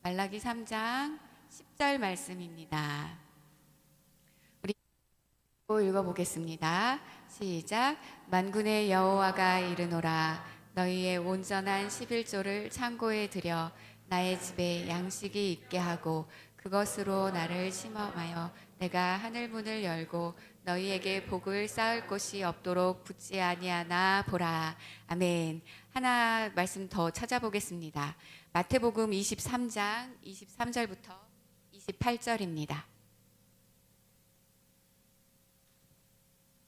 말라기 3장 10절 말씀입니다. 우리 읽어보겠습니다. 시작. 만군의 여호와가 이르노라. 너희의 온전한 11조를 창고에 들여 나의 집에 양식이 있게 하고 그것으로 나를 심험하여 내가 하늘 문을 열고 너희에게 복을 쌓을 곳이 없도록 붙지 아니하나 보라. 아멘. 하나 말씀 더 찾아보겠습니다. 마태복음 23장 23절부터 28절입니다.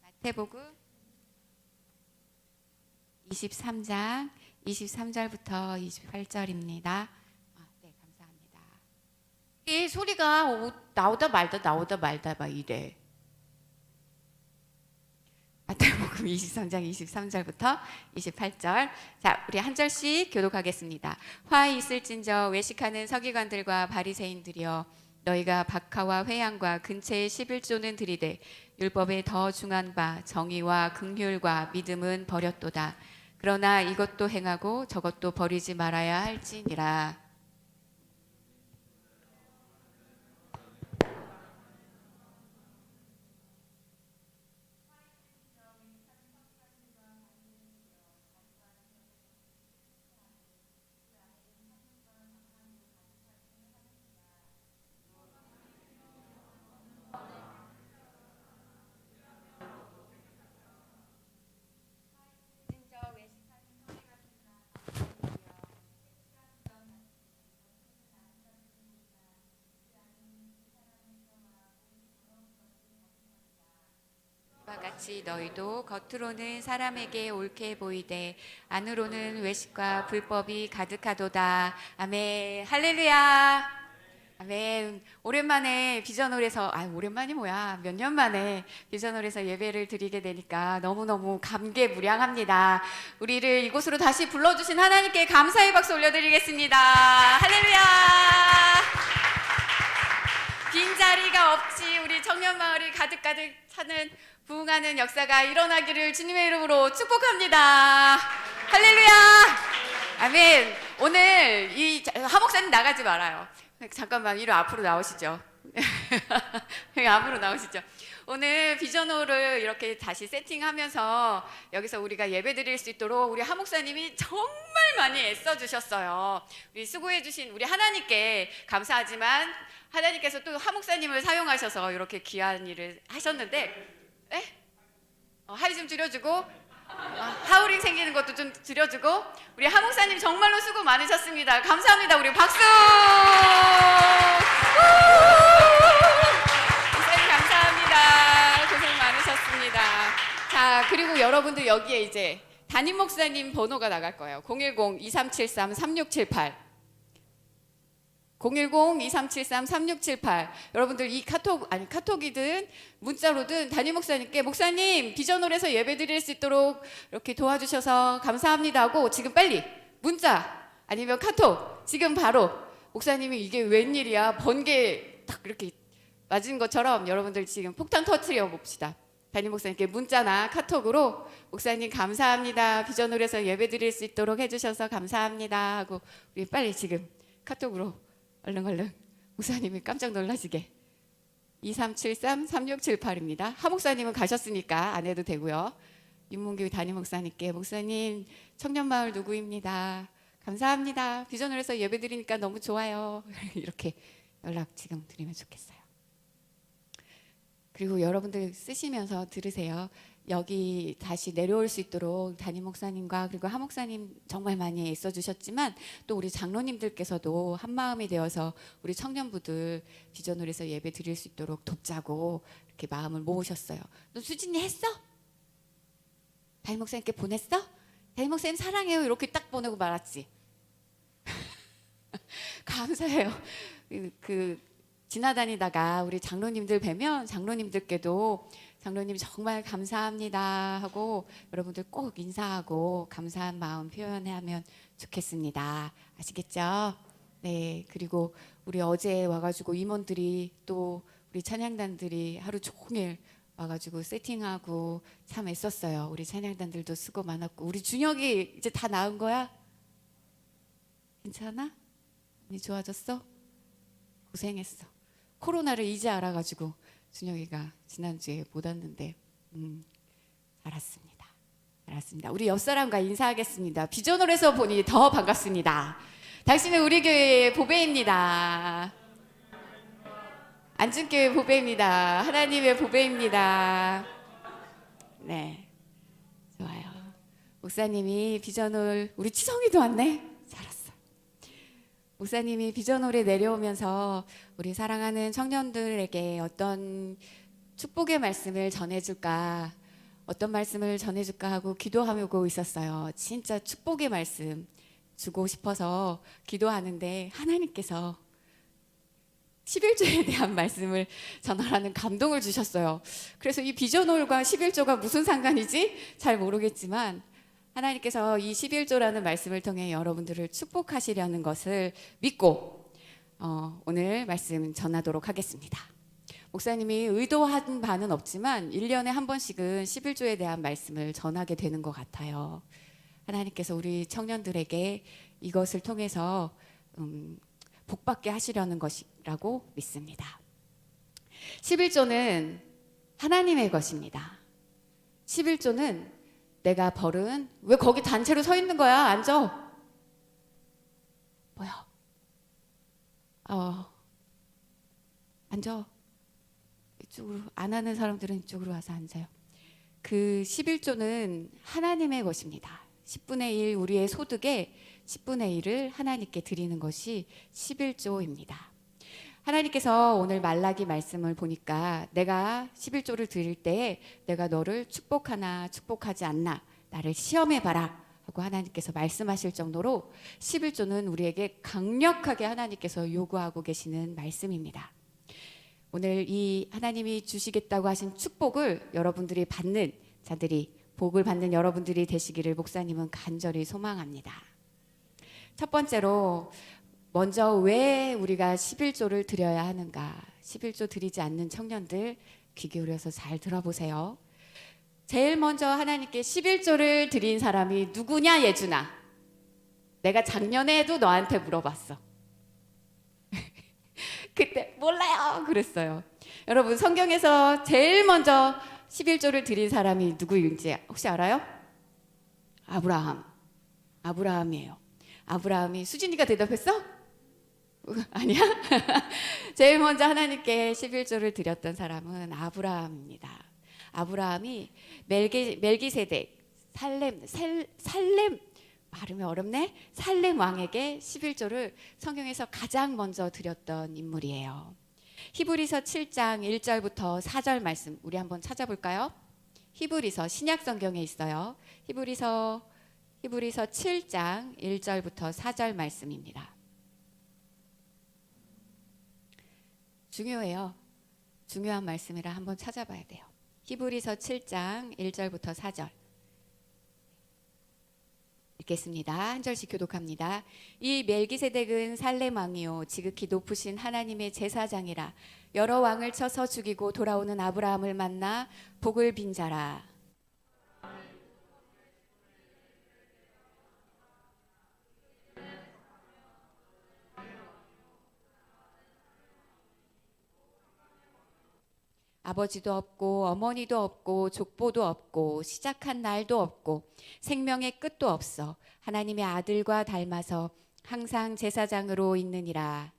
마태복음 23장 23절부터 28절입니다. 네, 감사합니다. 이 소리가 나오다 말다 막 이래. 마태복음 23장 23절부터 28절. 자, 우리 한 절씩 교독하겠습니다. 화 있을진저 외식하는 서기관들과 바리새인들이여, 너희가 박하와 회양과 근체의 11조는 들이되 율법에 더 중한 바 정의와 긍휼과 믿음은 버렸도다. 그러나 이것도 행하고 저것도 버리지 말아야 할지니라. 와 같이 너희도 겉으로는 사람에게 옳게 보이되 안으로는 외식과 불법이 가득하도다. 아멘. 할렐루야. 아멘. 오랜만에 비전홀에서, 오랜만이 뭐야, 몇 년 만에 비전홀에서 예배를 드리게 되니까 너무너무 감개무량합니다. 우리를 이곳으로 다시 불러주신 하나님께 감사의 박수 올려드리겠습니다. 할렐루야. 빈자리가 없이 우리 청년마을이 가득가득 차는 부흥하는 역사가 일어나기를 주님의 이름으로 축복합니다. 할렐루야. 아멘. 오늘 이 하목사님 나가지 말아요. 잠깐만 이리 앞으로 나오시죠. 앞으로 나오시죠. 오늘 비전홀을 이렇게 다시 세팅하면서 여기서 우리가 예배 드릴 수 있도록 우리 하목사님이 정말 많이 애써주셨어요. 우리 수고해주신 우리 하나님께 감사하지만 하나님께서 또 하목사님을 사용하셔서 이렇게 귀한 일을 하셨는데, 하이 좀 줄여주고, 하우링 생기는 것도 좀 줄여주고, 우리 하목사님 정말로 수고 많으셨습니다. 감사합니다. 우리 박수! 목사님 감사합니다. 고생 많으셨습니다. 자, 그리고 여러분들 여기에 이제 담임 목사님 번호가 나갈 거예요. 010-2373-3678. 010-2373-3678. 여러분들 이 카톡이든 문자로든 담임 목사님께 목사님 비전홀에서 예배 드릴 수 있도록 이렇게 도와주셔서 감사합니다 하고 지금 빨리 문자 아니면 카톡 지금 바로 목사님이 이게 웬일이야 번개 딱 이렇게 맞은 것처럼 여러분들 지금 폭탄 터트려 봅시다. 담임 목사님께 문자나 카톡으로 목사님 감사합니다. 비전홀에서 예배 드릴 수 있도록 해주셔서 감사합니다 하고 우리 빨리 지금 카톡으로 얼른 목사님이 깜짝 놀라시게 2373-3678입니다. 하 목사님은 가셨으니까 안 해도 되고요. 윤문규 담임 목사님께 목사님 청년마을 누구입니다. 감사합니다. 비전홀에서 예배 드리니까 너무 좋아요. 이렇게 연락 지금 드리면 좋겠어요. 그리고 여러분들 쓰시면서 들으세요. 여기 다시 내려올 수 있도록 담임 목사님과 그리고 하 목사님 정말 많이 애써주셨지만 또 우리 장로님들께서도 한마음이 되어서 우리 청년부들 비전홀에서 예배 드릴 수 있도록 돕자고 이렇게 마음을 모으셨어요. 너 수진이 했어? 담임 목사님께 보냈어? 담임 목사님 사랑해요 이렇게 딱 보내고 말았지. 감사해요. 지나다니다가 우리 장로님들 뵈면 장로님들께도 장로님 정말 감사합니다 하고 여러분들 꼭 인사하고 감사한 마음 표현하면 좋겠습니다. 아시겠죠? 네. 그리고 우리 어제 와가지고 임원들이 또 우리 찬양단들이 하루 종일 와가지고 세팅하고 참 애썼어요. 우리 찬양단들도 수고 많았고 우리 준혁이 이제 다 나은 거야? 괜찮아? 많이 좋아졌어? 고생했어. 코로나를 이제 알아가지고 준혁이가 지난주에 못 왔는데 잘 왔습니다. 잘 왔습니다. 우리 옆 사람과 인사하겠습니다. 비전홀에서 보니 더 반갑습니다. 당신은 우리 교회의 보배입니다. 안준교회 보배입니다. 하나님의 보배입니다. 네, 좋아요. 목사님이 비전홀, 우리 치성이도 왔네. 잘 왔어. 목사님이 비전홀에 내려오면서 우리 사랑하는 청년들에게 어떤 축복의 말씀을 전해줄까, 어떤 말씀을 전해줄까 하고 기도하고 있었어요. 진짜 축복의 말씀 주고 싶어서 기도하는데 하나님께서 11조에 대한 말씀을 전하라는 감동을 주셨어요. 그래서 이 비전홀과 11조가 무슨 상관이지? 잘 모르겠지만 하나님께서 이 11조라는 말씀을 통해 여러분들을 축복하시려는 것을 믿고 오늘 말씀 전하도록 하겠습니다. 목사님이 의도한 바는 없지만 1년에 한 번씩은 11조에 대한 말씀을 전하게 되는 것 같아요. 하나님께서 우리 청년들에게 이것을 통해서 복받게 하시려는 것이라고 믿습니다. 11조는 하나님의 것입니다. 11조는 내가 벌은, 왜 거기 단체로 서 있는 거야? 앉아. 뭐야? 앉아. 이쪽으로, 안 하는 사람들은 이쪽으로 와서 앉아요. 그 11조는 하나님의 것입니다. 10분의 1 우리의 소득의 10분의 1을 하나님께 드리는 것이 11조입니다. 하나님께서 오늘 말라기 말씀을 보니까 내가 11조를 드릴 때에 내가 너를 축복하나 축복하지 않나 나를 시험해봐라 하고 하나님께서 말씀하실 정도로 11조는 우리에게 강력하게 하나님께서 요구하고 계시는 말씀입니다. 오늘 이 하나님이 주시겠다고 하신 축복을 여러분들이 받는 자들이, 복을 받는 여러분들이 되시기를 목사님은 간절히 소망합니다. 첫 번째로 먼저 왜 우리가 11조를 드려야 하는가? 11조 드리지 않는 청년들 귀 기울여서 잘 들어보세요. 제일 먼저 하나님께 11조를 드린 사람이 누구냐, 예준아? 내가 작년에도 너한테 물어봤어. 그때 몰라요 그랬어요. 여러분, 성경에서 제일 먼저 11조를 드린 사람이 누구인지 혹시 알아요? 아브라함이에요. 아브라함이, 수진이가 대답했어? 아니야? 제일 먼저 하나님께 11조를 드렸던 사람은 아브라함입니다. 아브라함이 멜기세덱, 살렘 발음이 어렵네? 살렘 왕에게 11조를 성경에서 가장 먼저 드렸던 인물이에요. 히브리서 7장 1절부터 4절 말씀 우리 한번 찾아볼까요? 히브리서, 신약 성경에 있어요. 히브리서 7장 1절부터 4절 말씀입니다. 중요해요. 중요한 말씀이라 한번 찾아봐야 돼요. 히브리서 7장 1절부터 4절 읽겠습니다. 한 절씩 교독합니다. 이 멜기세덱은 살렘 왕이요 지극히 높으신 하나님의 제사장이라. 여러 왕을 쳐서 죽이고 돌아오는 아브라함을 만나 복을 빈 자라. 아버지도 없고 어머니도 없고 족보도 없고 시작한 날도 없고 생명의 끝도 없어 하나님의 아들과 닮아서 항상 제사장으로 있느니라.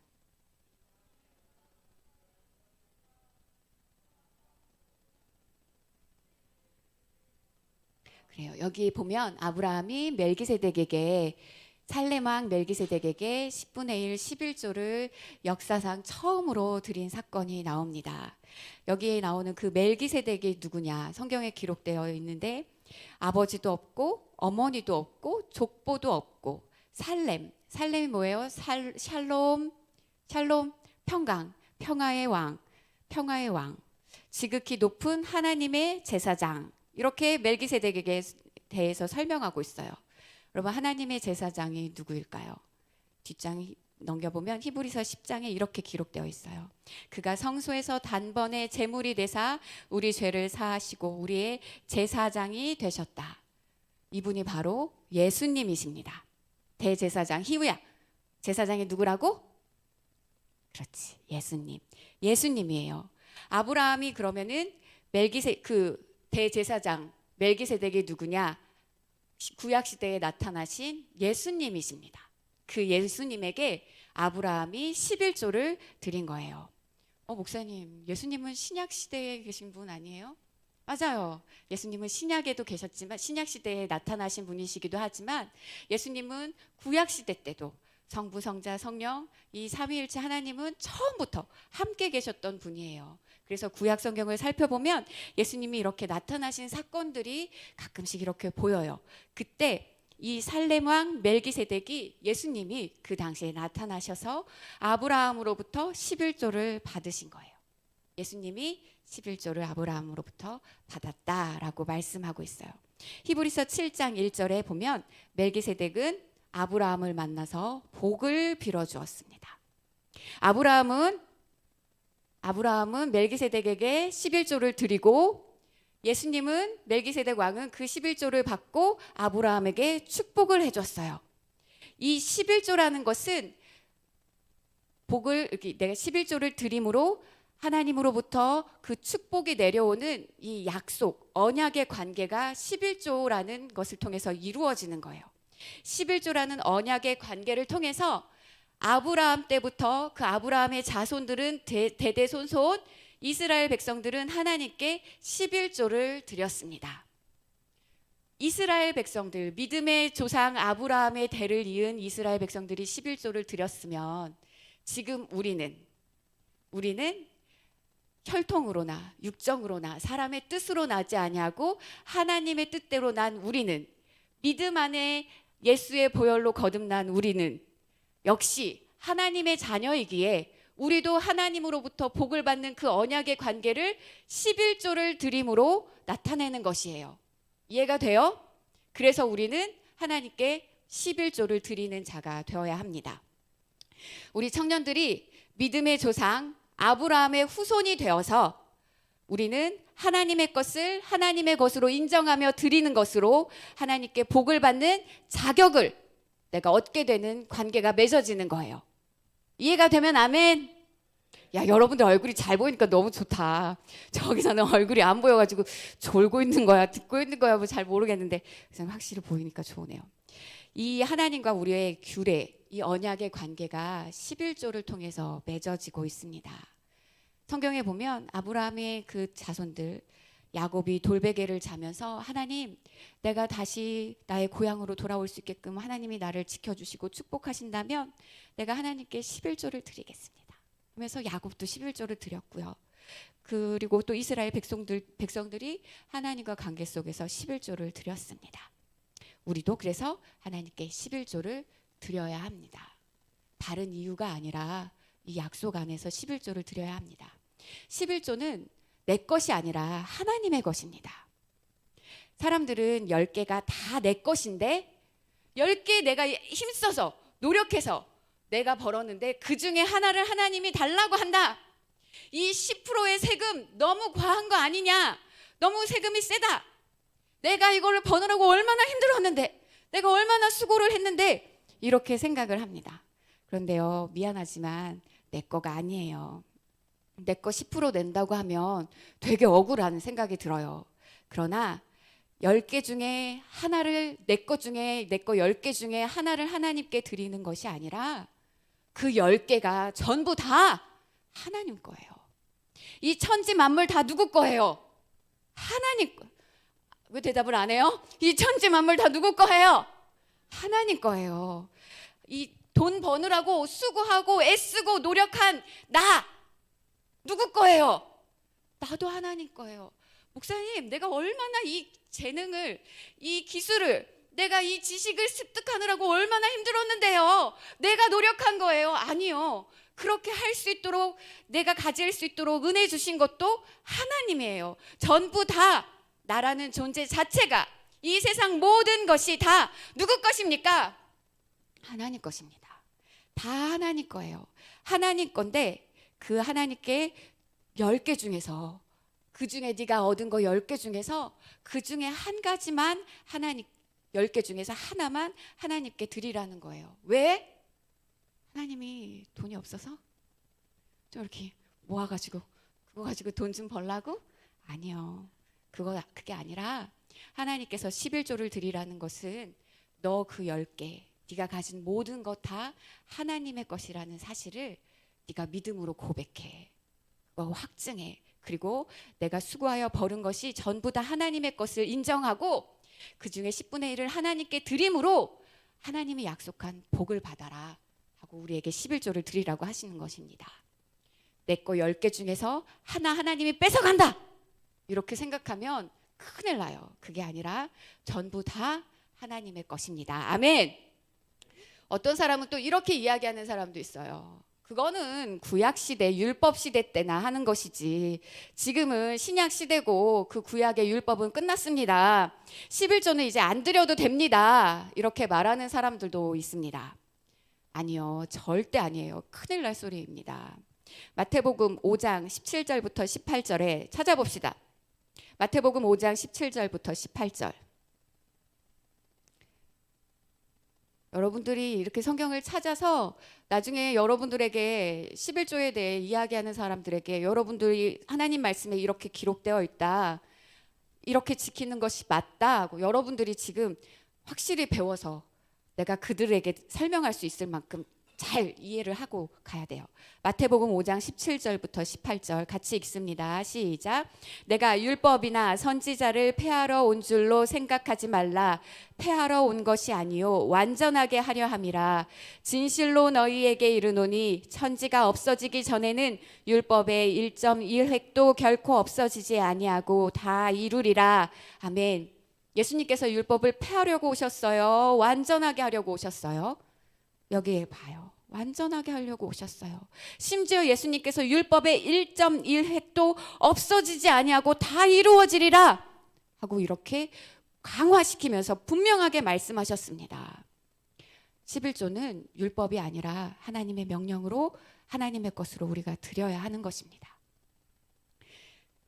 그래요. 여기 보면 아브라함이 멜기세덱에게, 살렘 왕 멜기세덱에게 10분의 1 11조를 역사상 처음으로 드린 사건이 나옵니다. 여기에 나오는 그 멜기세덱이 누구냐? 성경에 기록되어 있는데 아버지도 없고 어머니도 없고 족보도 없고 살렘이 뭐예요? 샬롬, 평강, 평화의 왕, 지극히 높은 하나님의 제사장, 이렇게 멜기세덱에게 대해서 설명하고 있어요. 여러분, 하나님의 제사장이 누구일까요? 뒷장 넘겨보면 히브리서 10장에 이렇게 기록되어 있어요. 그가 성소에서 단번에 제물이 되사 우리 죄를 사하시고 우리의 제사장이 되셨다. 이분이 바로 예수님이십니다. 대제사장, 희우야, 제사장이 누구라고? 그렇지, 예수님. 예수님이에요. 아브라함이 그러면은 그 대제사장 멜기세덱이 누구냐? 구약 시대에 나타나신 예수님이십니다. 그 예수님에게 아브라함이 11조를 드린 거예요. 목사님, 예수님은 신약 시대에 계신 분 아니에요? 맞아요. 예수님은 신약에도 계셨지만, 신약 시대에 나타나신 분이시기도 하지만, 예수님은 구약 시대 때도 성부, 성자, 성령 이 삼위일체 하나님은 처음부터 함께 계셨던 분이에요. 그래서 구약 성경을 살펴보면 예수님이 이렇게 나타나신 사건들이 가끔씩 이렇게 보여요. 그때 이 살렘 왕 멜기세덱이 예수님이 그 당시에 나타나셔서 아브라함으로부터 11조를 받으신 거예요. 예수님이 11조를 아브라함으로부터 받았다라고 말씀하고 있어요. 히브리서 7장 1절에 보면 멜기세덱은 아브라함을 만나서 복을 빌어 주었습니다. 아브라함은 멜기세덱에게 11조를 드리고, 예수님은 멜기세덱 왕은 그 11조를 받고 아브라함에게 축복을 해줬어요. 이 11조라는 것은 내가 11조를 드림으로 하나님으로부터 그 축복이 내려오는 이 약속, 언약의 관계가 11조라는 것을 통해서 이루어지는 거예요. 11조라는 언약의 관계를 통해서 아브라함 때부터 그 아브라함의 자손들은 대대손손 이스라엘 백성들은 하나님께 11조를 드렸습니다. 이스라엘 백성들, 믿음의 조상 아브라함의 대를 이은 이스라엘 백성들이 11조를 드렸으면 지금 우리는 혈통으로나 육정으로나 사람의 뜻으로 나지 아니하고 하나님의 뜻대로 난 우리는, 믿음 안에 예수의 보혈로 거듭난 우리는 역시 하나님의 자녀이기에 우리도 하나님으로부터 복을 받는 그 언약의 관계를 11조를 드림으로 나타내는 것이에요. 이해가 돼요? 그래서 우리는 하나님께 11조를 드리는 자가 되어야 합니다. 우리 청년들이 믿음의 조상 아브라함의 후손이 되어서 우리는 하나님의 것을 하나님의 것으로 인정하며 드리는 것으로 하나님께 복을 받는 자격을 내가 얻게 되는 관계가 맺어지는 거예요. 이해가 되면 아멘. 야, 여러분들 얼굴이 잘 보이니까 너무 좋다. 저기서는 얼굴이 안 보여가지고 졸고 있는 거야, 듣고 있는 거야, 뭐 잘 모르겠는데 확실히 보이니까 좋으네요. 이 하나님과 우리의 규례, 이 언약의 관계가 11조를 통해서 맺어지고 있습니다. 성경에 보면 아브라함의 그 자손들, 야곱이 돌베개를 자면서 하나님, 내가 다시 나의 고향으로 돌아올 수 있게끔 하나님이 나를 지켜주시고 축복하신다면 내가 하나님께 11조를 드리겠습니다. 그러면서 야곱도 11조를 드렸고요. 그리고 또 이스라엘 백성들이 하나님과 관계 속에서 11조를 드렸습니다. 우리도 그래서 하나님께 11조를 드려야 합니다. 다른 이유가 아니라 이 약속 안에서 11조를 드려야 합니다. 11조는 내 것이 아니라 하나님의 것입니다. 사람들은 10개가 다 내 것인데 10개 내가 힘써서 노력해서 내가 벌었는데 그 중에 하나를 하나님이 달라고 한다. 이 10%의 세금 너무 과한 거 아니냐? 너무 세금이 세다. 내가 이거를 버느라고 얼마나 힘들었는데, 내가 얼마나 수고를 했는데, 이렇게 생각을 합니다. 그런데요, 미안하지만 내 거가 아니에요. 내 거 10% 낸다고 하면 되게 억울한 생각이 들어요. 그러나 10개 중에 하나를, 내 거 10개 중에 하나를 하나님께 드리는 것이 아니라 그 10개가 전부 다 하나님 거예요. 이 천지 만물 다 누구 거예요? 하나님 거. 왜 대답을 안 해요? 이 천지 만물 다 누구 거예요? 하나님 거예요. 이 돈 버느라고 수고하고 애쓰고 노력한 나 누구 거예요? 나도 하나님 거예요. 목사님, 내가 얼마나 이 재능을, 이 기술을, 내가 이 지식을 습득하느라고 얼마나 힘들었는데요. 내가 노력한 거예요. 아니요. 그렇게 할 수 있도록, 내가 가질 수 있도록 은혜 주신 것도 하나님이에요. 전부 다 나라는 존재 자체가, 이 세상 모든 것이 다 누구 것입니까? 하나님 것입니다. 다 하나님 거예요. 하나님 건데 그 하나님께 10개 중에서, 그 중에 네가 얻은 거 10개 중에서 그 중에 한 가지만 하나님, 10개 중에서 하나만 하나님께 드리라는 거예요. 왜? 하나님이 돈이 없어서 좀 이렇게 모아가지고 그거 가지고 돈 좀 벌라고? 아니요. 그게 아니라 하나님께서 11조를 드리라는 것은 너 그 10개, 네가 가진 모든 것 다 하나님의 것이라는 사실을 네가 믿음으로 고백해. 그거 확증해. 그리고 내가 수고하여 벌은 것이 전부 다 하나님의 것을 인정하고 그 중에 10분의 1을 하나님께 드림으로 하나님이 약속한 복을 받아라 하고 우리에게 11조를 드리라고 하시는 것입니다. 내 거 10개 중에서 하나 하나님이 뺏어간다 이렇게 생각하면 큰일 나요. 그게 아니라 전부 다 하나님의 것입니다. 아멘. 어떤 사람은 또 이렇게 이야기하는 사람도 있어요. 그거는 구약시대 율법시대 때나 하는 것이지 지금은 신약시대고 그 구약의 율법은 끝났습니다. 11조는 이제 안 드려도 됩니다. 이렇게 말하는 사람들도 있습니다. 아니요, 절대 아니에요. 큰일 날 소리입니다. 마태복음 5장 17절부터 18절에 찾아봅시다. 마태복음 5장 17절부터 18절. 여러분들이 이렇게 성경을 찾아서 나중에 여러분들에게 11조에 대해 이야기하는 사람들에게 여러분들이 하나님 말씀에 이렇게 기록되어 있다, 이렇게 지키는 것이 맞다 하고 여러분들이 지금 확실히 배워서 내가 그들에게 설명할 수 있을 만큼 잘 이해를 하고 가야 돼요. 마태복음 5장 17절부터 18절 같이 읽습니다. 시작. 내가 율법이나 선지자를 폐하러 온 줄로 생각하지 말라. 폐하러 온 것이 아니요 완전하게 하려 함이라. 진실로 너희에게 이르노니 천지가 없어지기 전에는 율법의 1.1획도 결코 없어지지 아니하고 다 이루리라. 아멘. 예수님께서 율법을 폐하려고 오셨어요? 완전하게 하려고 오셨어요? 여기에 봐요. 완전하게 하려고 오셨어요. 심지어 예수님께서 율법의 1.1획도 없어지지 아니하고 다 이루어지리라 하고 이렇게 강화시키면서 분명하게 말씀하셨습니다. 11조는 율법이 아니라 하나님의 명령으로 하나님의 것으로 우리가 드려야 하는 것입니다.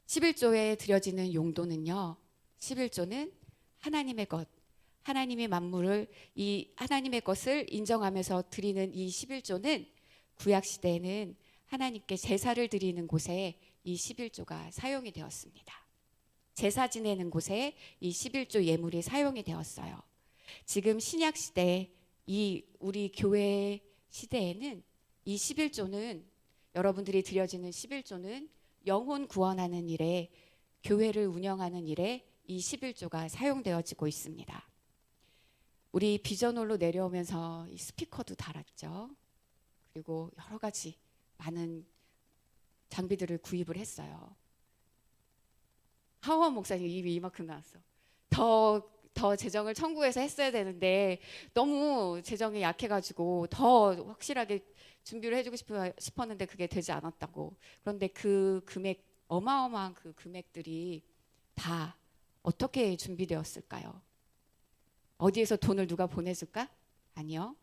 11조에 드려지는 용도는요, 11조는 하나님의 것, 하나님의 만물을 이 하나님의 것을 인정하면서 드리는 이 11조는 구약 시대에는 하나님께 제사를 드리는 곳에 이 11조가 사용이 되었습니다. 제사 지내는 곳에 이 11조 예물이 사용이 되었어요. 지금 신약 시대 이 우리 교회 시대에는 이 11조는 여러분들이 드려지는 11조는 영혼 구원하는 일에 교회를 운영하는 일에 이 11조가 사용되어지고 있습니다. 우리 비전홀로 내려오면서 이 스피커도 달았죠. 그리고 여러 가지 많은 장비들을 구입을 했어요. 하원 목사님 입이 이만큼 나왔어. 더 재정을 청구해서 했어야 되는데 너무 재정이 약해가지고 더 확실하게 준비를 해주고 싶었는데 그게 되지 않았다고. 그런데 그 금액, 어마어마한 그 금액들이 다 어떻게 준비되었을까요? 어디에서 돈을 누가 보내줄까? 아니요.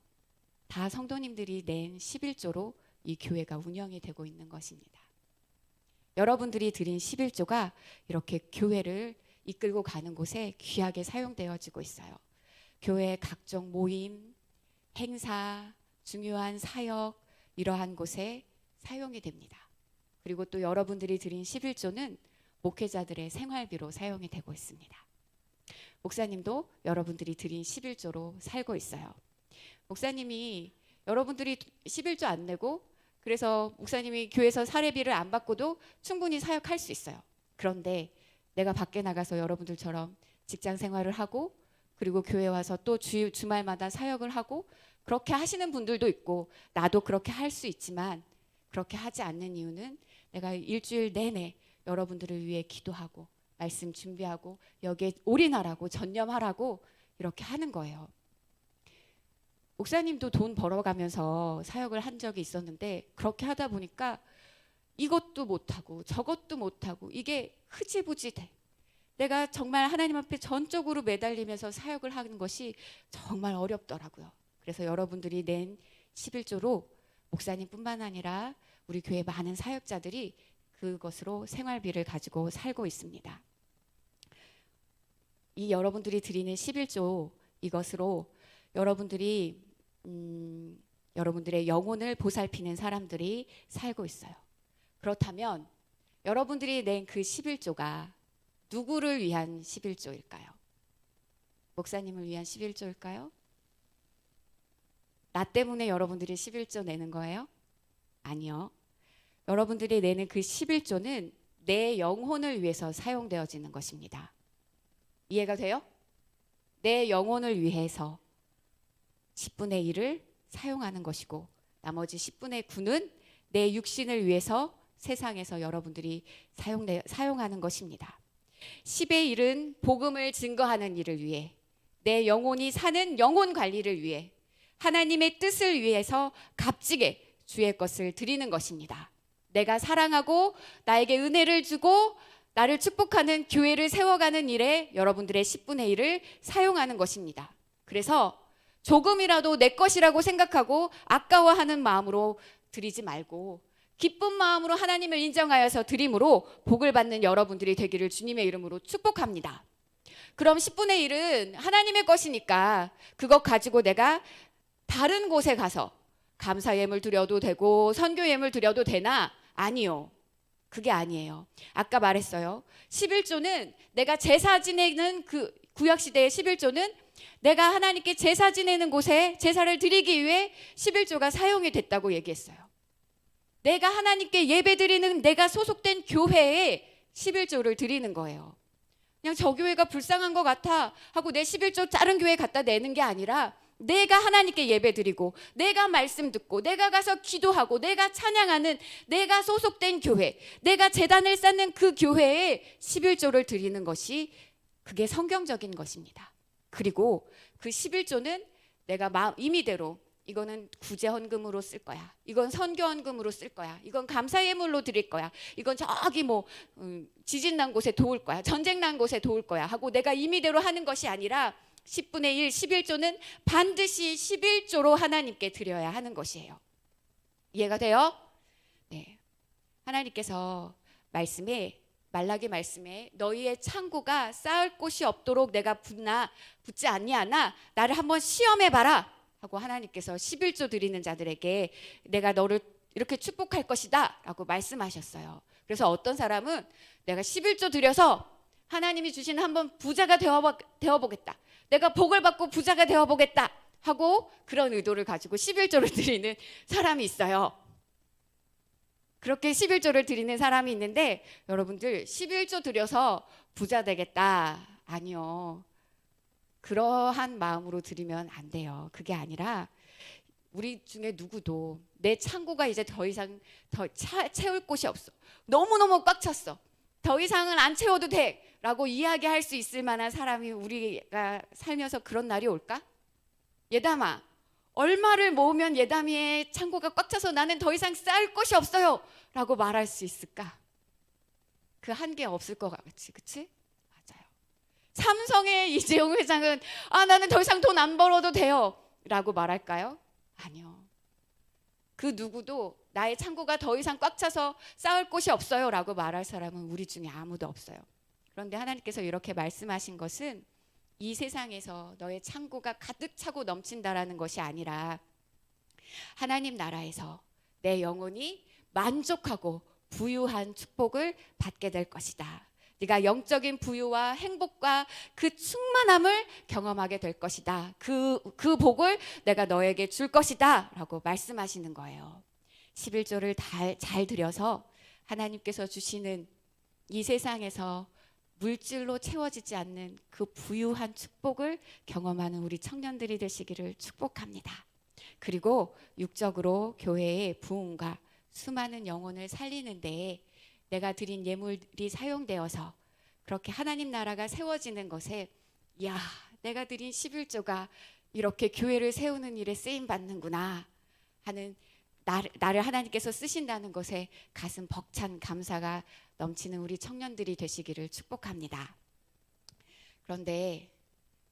다 성도님들이 낸 11조로 이 교회가 운영이 되고 있는 것입니다. 여러분들이 드린 11조가 이렇게 교회를 이끌고 가는 곳에 귀하게 사용되어지고 있어요. 교회 각종 모임, 행사, 중요한 사역 이러한 곳에 사용이 됩니다. 그리고 또 여러분들이 드린 11조는 목회자들의 생활비로 사용이 되고 있습니다. 목사님도 여러분들이 드린 11조로 살고 있어요. 목사님이 여러분들이 11조 안 내고 그래서 목사님이 교회에서 사례비를 안 받고도 충분히 사역할 수 있어요. 그런데 내가 밖에 나가서 여러분들처럼 직장 생활을 하고 그리고 교회 와서 또 주말마다 사역을 하고 그렇게 하시는 분들도 있고 나도 그렇게 할 수 있지만 그렇게 하지 않는 이유는 내가 일주일 내내 여러분들을 위해 기도하고 말씀 준비하고 여기에 올인하라고 전념하라고 이렇게 하는 거예요. 목사님도 돈 벌어가면서 사역을 한 적이 있었는데 그렇게 하다 보니까 이것도 못하고 저것도 못하고 이게 흐지부지 돼. 내가 정말 하나님 앞에 전적으로 매달리면서 사역을 하는 것이 정말 어렵더라고요. 그래서 여러분들이 낸 11조로 목사님뿐만 아니라 우리 교회 많은 사역자들이 그것으로 생활비를 가지고 살고 있습니다. 이 여러분들이 드리는 11조 이것으로 여러분들이 여러분들의 영혼을 보살피는 사람들이 살고 있어요. 그렇다면 여러분들이 낸 그 11조가 누구를 위한 11조일까요? 목사님을 위한 11조일까요? 나 때문에 여러분들이 11조 내는 거예요? 아니요. 여러분들이 내는 그 11조는 내 영혼을 위해서 사용되어지는 것입니다. 이해가 돼요? 내 영혼을 위해서 10분의 1을 사용하는 것이고 나머지 10분의 9는 내 육신을 위해서 세상에서 여러분들이 사용하는 것입니다. 10의 1은 복음을 증거하는 일을 위해, 내 영혼이 사는 영혼 관리를 위해, 하나님의 뜻을 위해서 값지게 주의 것을 드리는 것입니다. 내가 사랑하고 나에게 은혜를 주고 나를 축복하는 교회를 세워가는 일에 여러분들의 10분의 1을 사용하는 것입니다. 그래서 조금이라도 내 것이라고 생각하고 아까워하는 마음으로 드리지 말고 기쁜 마음으로 하나님을 인정하여서 드림으로 복을 받는 여러분들이 되기를 주님의 이름으로 축복합니다. 그럼 10분의 1은 하나님의 것이니까 그것 가지고 내가 다른 곳에 가서 감사 예물 드려도 되고 선교 예물 드려도 되나? 아니요. 그게 아니에요. 아까 말했어요. 11조는 내가 제사 지내는 그 구약시대의 11조는 내가 하나님께 제사 지내는 곳에 제사를 드리기 위해 11조가 사용이 됐다고 얘기했어요. 내가 하나님께 예배 드리는 내가 소속된 교회에 11조를 드리는 거예요. 그냥 저 교회가 불쌍한 것 같아 하고 내 11조 다른 교회에 갖다 내는 게 아니라 내가 하나님께 예배 드리고 내가 말씀 듣고 내가 가서 기도하고 내가 찬양하는 내가 소속된 교회, 내가 제단을 쌓는 그 교회에 11조를 드리는 것이 그게 성경적인 것입니다. 그리고 그 11조는 내가 임의대로 이거는 구제헌금으로 쓸 거야, 이건 선교헌금으로 쓸 거야, 이건 감사예물로 드릴 거야, 이건 저기 지진 난 곳에 도울 거야, 전쟁 난 곳에 도울 거야 하고 내가 임의대로 하는 것이 아니라 10분의 1, 11조는 반드시 11조로 하나님께 드려야 하는 것이에요. 이해가 돼요? 네. 하나님께서 말라기 말씀에 너희의 창고가 쌓을 곳이 없도록 내가 붙지 않냐나 나를 한번 시험해봐라 하고 하나님께서 11조 드리는 자들에게 내가 너를 이렇게 축복할 것이다 라고 말씀하셨어요. 그래서 어떤 사람은 내가 11조 드려서 하나님이 주신 한번 부자가 되어보겠다, 내가 복을 받고 부자가 되어보겠다 하고 그런 의도를 가지고 11조를 드리는 사람이 있어요. 그렇게 11조를 드리는 사람이 있는데 여러분들 11조 드려서 부자 되겠다, 아니요. 그러한 마음으로 드리면 안 돼요. 그게 아니라 우리 중에 누구도 내 창고가 이제 더 이상 채울 곳이 없어, 너무너무 꽉 찼어, 더 이상은 안 채워도 돼 라고 이야기할 수 있을 만한 사람이 우리가 살면서 그런 날이 올까? 예담아, 얼마를 모으면 예담이의 창고가 꽉 차서 나는 더 이상 쌓을 곳이 없어요 라고 말할 수 있을까? 그 한계 없을 것 같지, 그치? 맞아요. 삼성의 이재용 회장은 나는 더 이상 돈 안 벌어도 돼요 라고 말할까요? 아니요. 그 누구도 나의 창고가 더 이상 꽉 차서 쌓을 곳이 없어요 라고 말할 사람은 우리 중에 아무도 없어요. 그런데 하나님께서 이렇게 말씀하신 것은 이 세상에서 너의 창고가 가득 차고 넘친다라는 것이 아니라 하나님 나라에서 내 영혼이 만족하고 부유한 축복을 받게 될 것이다. 네가 영적인 부유와 행복과 그 충만함을 경험하게 될 것이다. 그 복을 내가 너에게 줄 것이다 라고 말씀하시는 거예요. 11조를 잘 드려서 하나님께서 주시는 이 세상에서 물질로 채워지지 않는 그 부유한 축복을 경험하는 우리 청년들이 되시기를 축복합니다. 그리고 육적으로 교회의 부흥과 수많은 영혼을 살리는 데에 내가 드린 예물이 사용되어서 그렇게 하나님 나라가 세워지는 것에 내가 드린 11조가 이렇게 교회를 세우는 일에 쓰임받는구나 하는 나를 하나님께서 쓰신다는 것에 가슴 벅찬 감사가 넘치는 우리 청년들이 되시기를 축복합니다. 그런데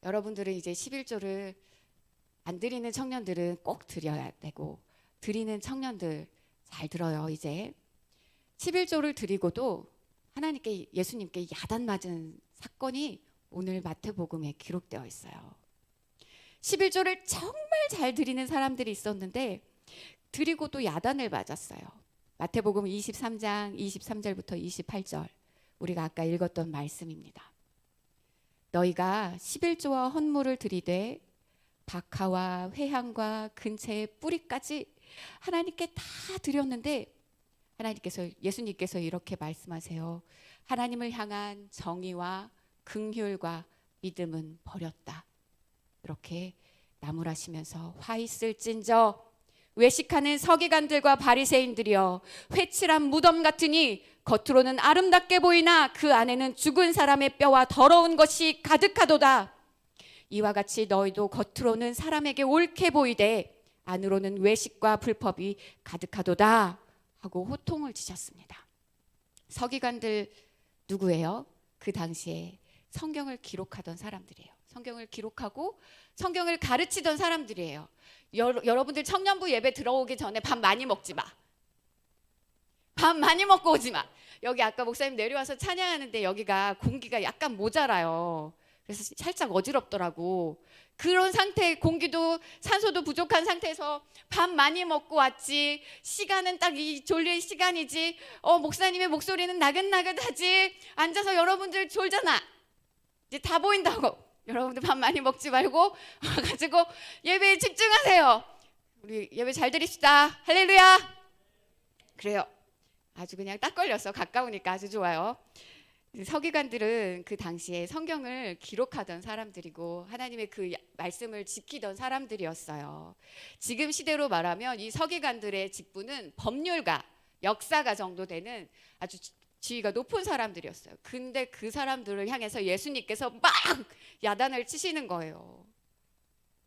여러분들은 이제 11조를 안 드리는 청년들은 꼭 드려야 되고, 드리는 청년들 잘 들어요. 이제 11조를 드리고도 하나님께 예수님께 야단 맞은 사건이 오늘 마태복음에 기록되어 있어요. 11조를 정말 잘 드리는 사람들이 있었는데 드리고도 야단을 맞았어요. 마태복음 23장 23절부터 28절 우리가 아까 읽었던 말씀입니다. 너희가 11조와 헌물을 드리되 박하와 회향과 근처의 뿌리까지 하나님께 다 드렸는데 예수님께서 이렇게 말씀하세요. 하나님을 향한 정의와 긍휼과 믿음은 버렸다. 이렇게 나무라시면서 화 있을진저 외식하는 서기관들과 바리새인들이여 회칠한 무덤 같으니 겉으로는 아름답게 보이나 그 안에는 죽은 사람의 뼈와 더러운 것이 가득하도다. 이와 같이 너희도 겉으로는 사람에게 옳게 보이되 안으로는 외식과 불법이 가득하도다 하고 호통을 치셨습니다. 서기관들 누구예요? 그 당시에 성경을 기록하던 사람들이에요. 성경을 기록하고 성경을 가르치던 사람들이에요. 여러분들 청년부 예배 들어오기 전에 밥 많이 먹지 마. 밥 많이 먹고 오지 마. 여기 아까 목사님 내려와서 찬양하는데 여기가 공기가 약간 모자라요. 그래서 살짝 어지럽더라고. 그런 상태, 공기도 산소도 부족한 상태에서 밥 많이 먹고 왔지. 시간은 딱 이 졸릴 시간이지. 목사님의 목소리는 나긋나긋하지. 앉아서 여러분들 졸잖아. 이제 다 보인다고. 여러분들 밥 많이 먹지 말고 와가지고 예배에 집중하세요. 우리 예배 잘 드립시다. 할렐루야. 그래요. 아주 그냥 딱 걸렸어. 가까우니까 아주 좋아요. 서기관들은 그 당시에 성경을 기록하던 사람들이고 하나님의 그 말씀을 지키던 사람들이었어요. 지금 시대로 말하면 이 서기관들의 직분은 법률가, 역사가 정도 되는 아주 지위가 높은 사람들이었어요. 근데 그 사람들을 향해서 예수님께서 막 야단을 치시는 거예요.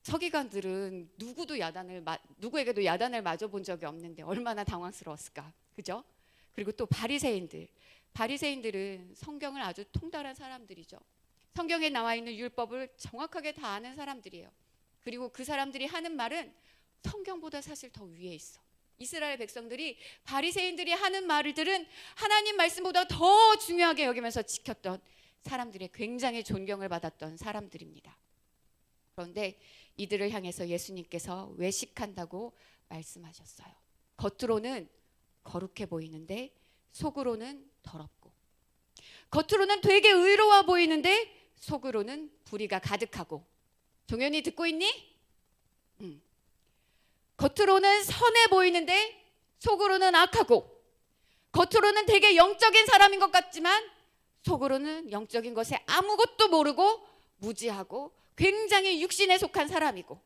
서기관들은 누구에게도 야단을 맞아본 적이 없는데 얼마나 당황스러웠을까. 그죠? 그리고 또 바리새인들은 성경을 아주 통달한 사람들이죠. 성경에 나와 있는 율법을 정확하게 다 아는 사람들이에요. 그리고 그 사람들이 하는 말은 성경보다 사실 더 위에 있어. 이스라엘 백성들이 바리새인들이 하는 말들은 하나님 말씀보다 더 중요하게 여기면서 지켰던 사람들의 굉장히 존경을 받았던 사람들입니다. 그런데 이들을 향해서 예수님께서 외식한다고 말씀하셨어요. 겉으로는 거룩해 보이는데 속으로는 더럽고, 겉으로는 되게 의로워 보이는데 속으로는 불의가 가득하고. 종현이 듣고 있니? 겉으로는 선해 보이는데 속으로는 악하고, 겉으로는 되게 영적인 사람인 것 같지만 속으로는 영적인 것에 아무것도 모르고 무지하고 굉장히 육신에 속한 사람이고,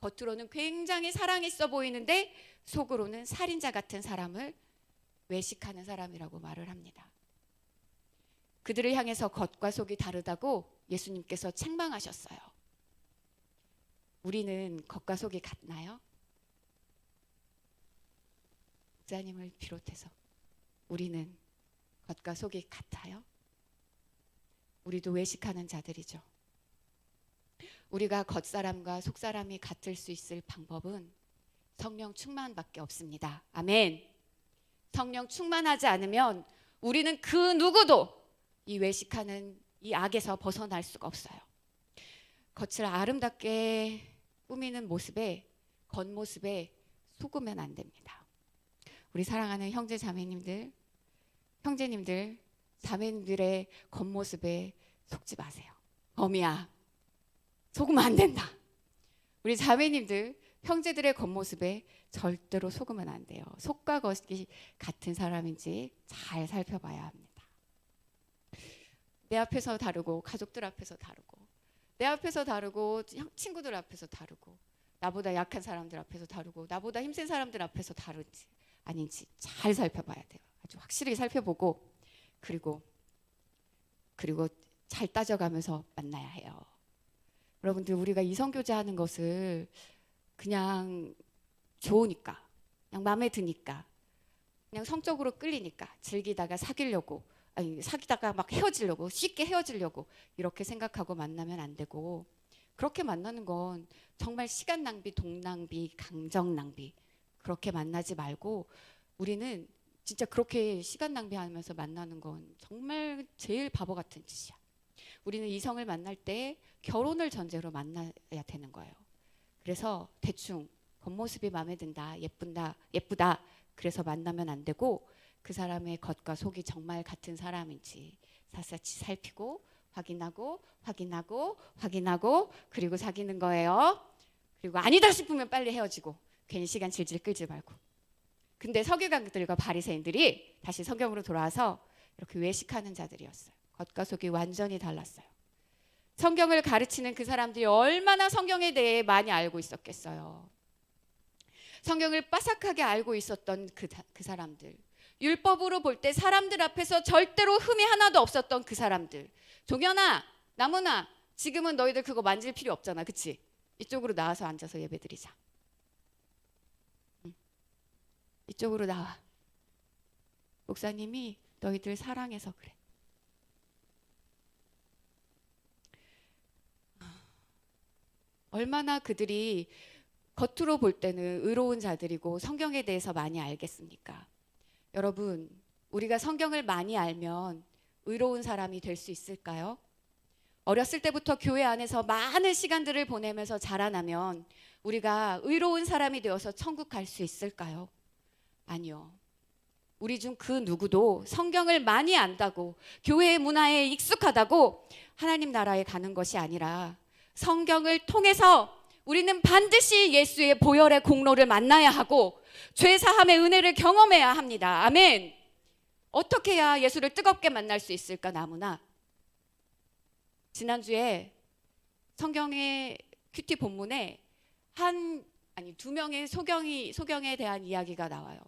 겉으로는 굉장히 사랑 있어 보이는데 속으로는 살인자 같은 사람을 외식하는 사람이라고 말을 합니다. 그들을 향해서 겉과 속이 다르다고 예수님께서 책망하셨어요. 우리는 겉과 속이 같나요? 목사님을 비롯해서 우리는 겉과 속이 같아요? 우리도 외식하는 자들이죠. 우리가 겉사람과 속사람이 같을 수 있을 방법은 성령 충만밖에 없습니다. 아멘. 성령 충만하지 않으면 우리는 그 누구도 이 외식하는 이 악에서 벗어날 수가 없어요. 겉을 아름답게 꾸미는 모습에, 겉모습에 속으면 안 됩니다. 우리 사랑하는 형제 자매님들, 형제님들, 자매님들의 겉모습에 속지 마세요. 범이야, 속으면 안 된다. 우리 자매님들, 형제들의 겉모습에 절대로 속으면 안 돼요. 속과 겉이 같은 사람인지 잘 살펴봐야 합니다. 내 앞에서 다르고, 가족들 앞에서 다르고, 내 앞에서 다르고, 친구들 앞에서 다르고, 나보다 약한 사람들 앞에서 다르고, 나보다 힘센 사람들 앞에서 다른지 아닌지 잘 살펴봐야 돼요. 아주 확실히 살펴보고, 그리고 잘 따져가면서 만나야 해요. 여러분들, 우리가 이성교제 하는 것을 그냥 좋으니까, 그냥 마음에 드니까, 그냥 성적으로 끌리니까 즐기다가 사귀다가 막 헤어지려고, 쉽게 헤어지려고 이렇게 생각하고 만나면 안 되고, 그렇게 만나는 건 정말 시간 낭비, 돈 낭비, 감정 낭비, 그렇게 만나지 말고, 우리는 진짜 그렇게 시간 낭비하면서 만나는 건 정말 제일 바보 같은 짓이야. 우리는 이성을 만날 때 결혼을 전제로 만나야 되는 거예요. 그래서 대충 겉모습이 마음에 든다, 예쁘다. 그래서 만나면 안 되고 그 사람의 겉과 속이 정말 같은 사람인지 샅샅이 살피고 확인하고 그리고 사귀는 거예요. 그리고 아니다 싶으면 빨리 헤어지고 괜히 시간 질질 끌지 말고. 근데 서기관들과 바리새인들이 다시 성경으로 돌아와서 이렇게 외식하는 자들이었어요. 겉과 속이 완전히 달랐어요. 성경을 가르치는 그 사람들이 얼마나 성경에 대해 많이 알고 있었겠어요. 성경을 빠삭하게 알고 있었던 그 사람들, 율법으로 볼 때 사람들 앞에서 절대로 흠이 하나도 없었던 그 사람들. 종현아, 나무나, 지금은 너희들 그거 만질 필요 없잖아, 그치? 이쪽으로 나와서 앉아서 예배드리자. 이쪽으로 나와. 목사님이 너희들 사랑해서 그래. 얼마나 그들이 겉으로 볼 때는 의로운 자들이고 성경에 대해서 많이 알겠습니까? 여러분, 우리가 성경을 많이 알면 의로운 사람이 될 수 있을까요? 어렸을 때부터 교회 안에서 많은 시간들을 보내면서 자라나면 우리가 의로운 사람이 되어서 천국 갈 수 있을까요? 아니요. 우리 중 그 누구도 성경을 많이 안다고, 교회의 문화에 익숙하다고 하나님 나라에 가는 것이 아니라 성경을 통해서 우리는 반드시 예수의 보혈의 공로를 만나야 하고 죄 사함의 은혜를 경험해야 합니다. 아멘. 어떻게 해야 예수를 뜨겁게 만날 수 있을까, 나무나? 지난주에 성경의 큐티 본문에 두 명의 소경에 대한 이야기가 나와요.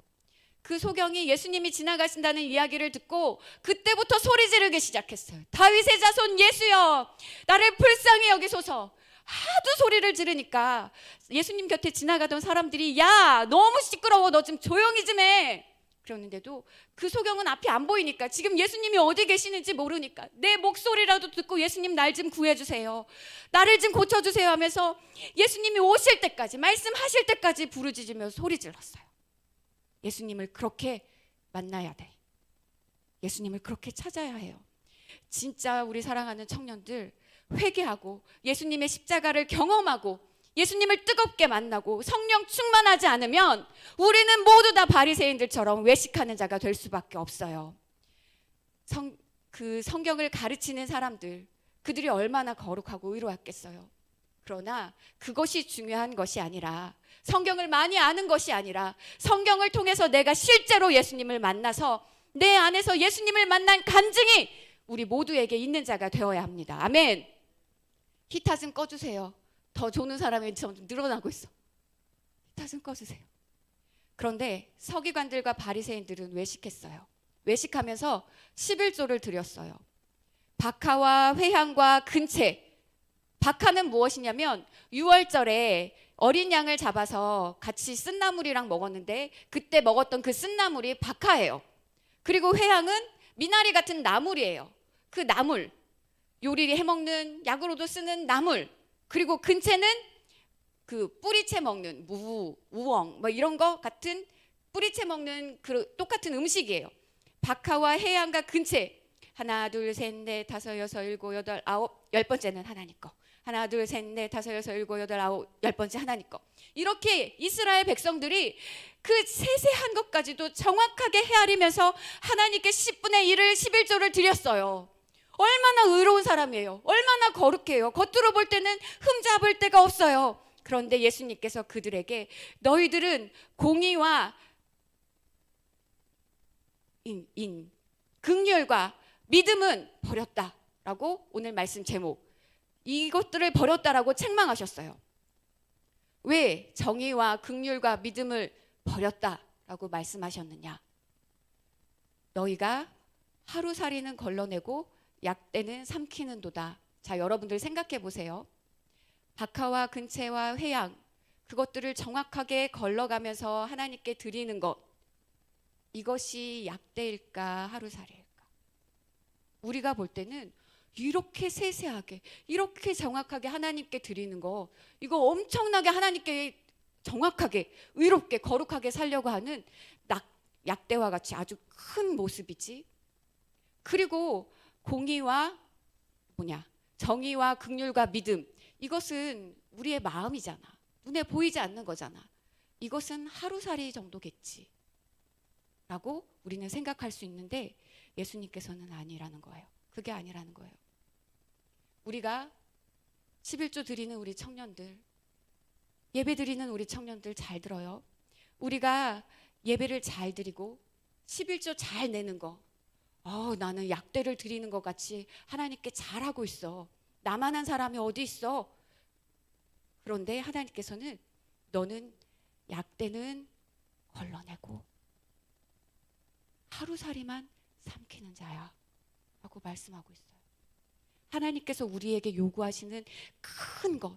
그 소경이 예수님이 지나가신다는 이야기를 듣고 그때부터 소리 지르기 시작했어요. 다윗의 자손 예수여, 나를 불쌍히 여기소서. 하도 소리를 지르니까 예수님 곁에 지나가던 사람들이 야, 너무 시끄러워, 너 좀 조용히 좀 해. 그러는데도 그 소경은 앞이 안 보이니까, 지금 예수님이 어디 계시는지 모르니까 내 목소리라도 듣고 예수님 날 좀 구해주세요, 나를 좀 고쳐주세요 하면서 예수님이 오실 때까지, 말씀하실 때까지 부르짖으며 소리 질렀어요. 예수님을 그렇게 만나야 돼. 예수님을 그렇게 찾아야 해요. 진짜 우리 사랑하는 청년들, 회개하고 예수님의 십자가를 경험하고 예수님을 뜨겁게 만나고 성령 충만하지 않으면 우리는 모두 다 바리새인들처럼 외식하는 자가 될 수밖에 없어요. 그 성경을 가르치는 사람들, 그들이 얼마나 거룩하고 의로웠겠어요. 그러나 그것이 중요한 것이 아니라, 성경을 많이 아는 것이 아니라 성경을 통해서 내가 실제로 예수님을 만나서 내 안에서 예수님을 만난 간증이 우리 모두에게 있는 자가 되어야 합니다. 아멘. 히타 좀 꺼주세요. 더 조는 사람이 점점 늘어나고 있어. 히타 좀 꺼주세요. 그런데 서기관들과 바리새인들은 외식했어요. 외식하면서 11조를 드렸어요. 박하와 회향과 근채. 박하는 무엇이냐면 6월절에 어린 양을 잡아서 같이 쓴나물이랑 먹었는데 그때 먹었던 그 쓴나물이 박하예요. 그리고 회향은 미나리 같은 나물이에요. 그 나물, 요리 해먹는, 약으로도 쓰는 나물. 그리고 근채는 그 뿌리채 먹는 우엉 뭐 이런 거 같은 뿌리채 먹는 그 똑같은 음식이에요. 박하와 회향과 근채. 하나, 둘, 셋, 넷, 다섯, 여섯, 일곱, 여덟, 아홉, 10번째는 하나님 거. 하나, 둘, 셋, 넷, 다섯, 여섯, 일곱, 여덟, 아홉, 10번째 하나님 거. 이렇게 이스라엘 백성들이 그 세세한 것까지도 정확하게 헤아리면서 하나님께 10분의 1을 11조를 드렸어요. 얼마나 의로운 사람이에요. 얼마나 거룩해요. 겉으로 볼 때는 흠잡을 데가 없어요. 그런데 예수님께서 그들에게 너희들은 공의와 긍휼과 믿음은 버렸다라고, 오늘 말씀 제목, 이것들을 버렸다라고 책망하셨어요. 왜 정의와 긍휼과 믿음을 버렸다라고 말씀하셨느냐? 너희가 하루살이는 걸러내고 약대는 삼키는도다. 자, 여러분들 생각해 보세요. 박하와 근채와 회양, 그것들을 정확하게 걸러가면서 하나님께 드리는 것, 이것이 약대일까 하루살이일까? 우리가 볼 때는 이렇게 세세하게, 이렇게 정확하게 하나님께 드리는 거, 이거 엄청나게 하나님께 정확하게, 의롭게, 거룩하게 살려고 하는 약대와 같이 아주 큰 모습이지. 그리고 공의와 정의와 긍휼과 믿음, 이것은 우리의 마음이잖아. 눈에 보이지 않는 거잖아. 이것은 하루살이 정도겠지 라고 우리는 생각할 수 있는데 예수님께서는 아니라는 거예요. 그게 아니라는 거예요. 우리가 11조 드리는 우리 청년들, 예배 드리는 우리 청년들 잘 들어요. 우리가 예배를 잘 드리고 11조 잘 내는 거, 나는 약대를 드리는 것 같이 하나님께 잘하고 있어. 나만한 사람이 어디 있어? 그런데 하나님께서는 너는 약대는 걸러내고 하루살이만 삼키는 자야 라고 말씀하고 있어요. 하나님께서 우리에게 요구하시는 큰 것,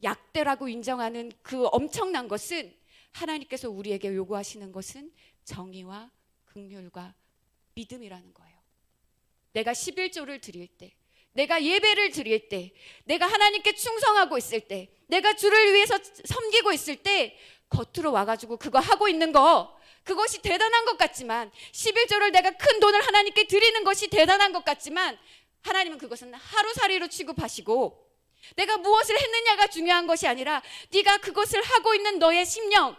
약대라고 인정하는 그 엄청난 것은, 하나님께서 우리에게 요구하시는 것은 정의와 긍휼과 믿음이라는 거예요. 내가 11조를 드릴 때, 내가 예배를 드릴 때, 내가 하나님께 충성하고 있을 때, 내가 주를 위해서 섬기고 있을 때 겉으로 와가지고 그거 하고 있는 거, 그것이 대단한 것 같지만, 11조를 내가 큰 돈을 하나님께 드리는 것이 대단한 것 같지만 하나님은 그것은 하루살이로 취급하시고, 내가 무엇을 했느냐가 중요한 것이 아니라 네가 그것을 하고 있는 너의 심령,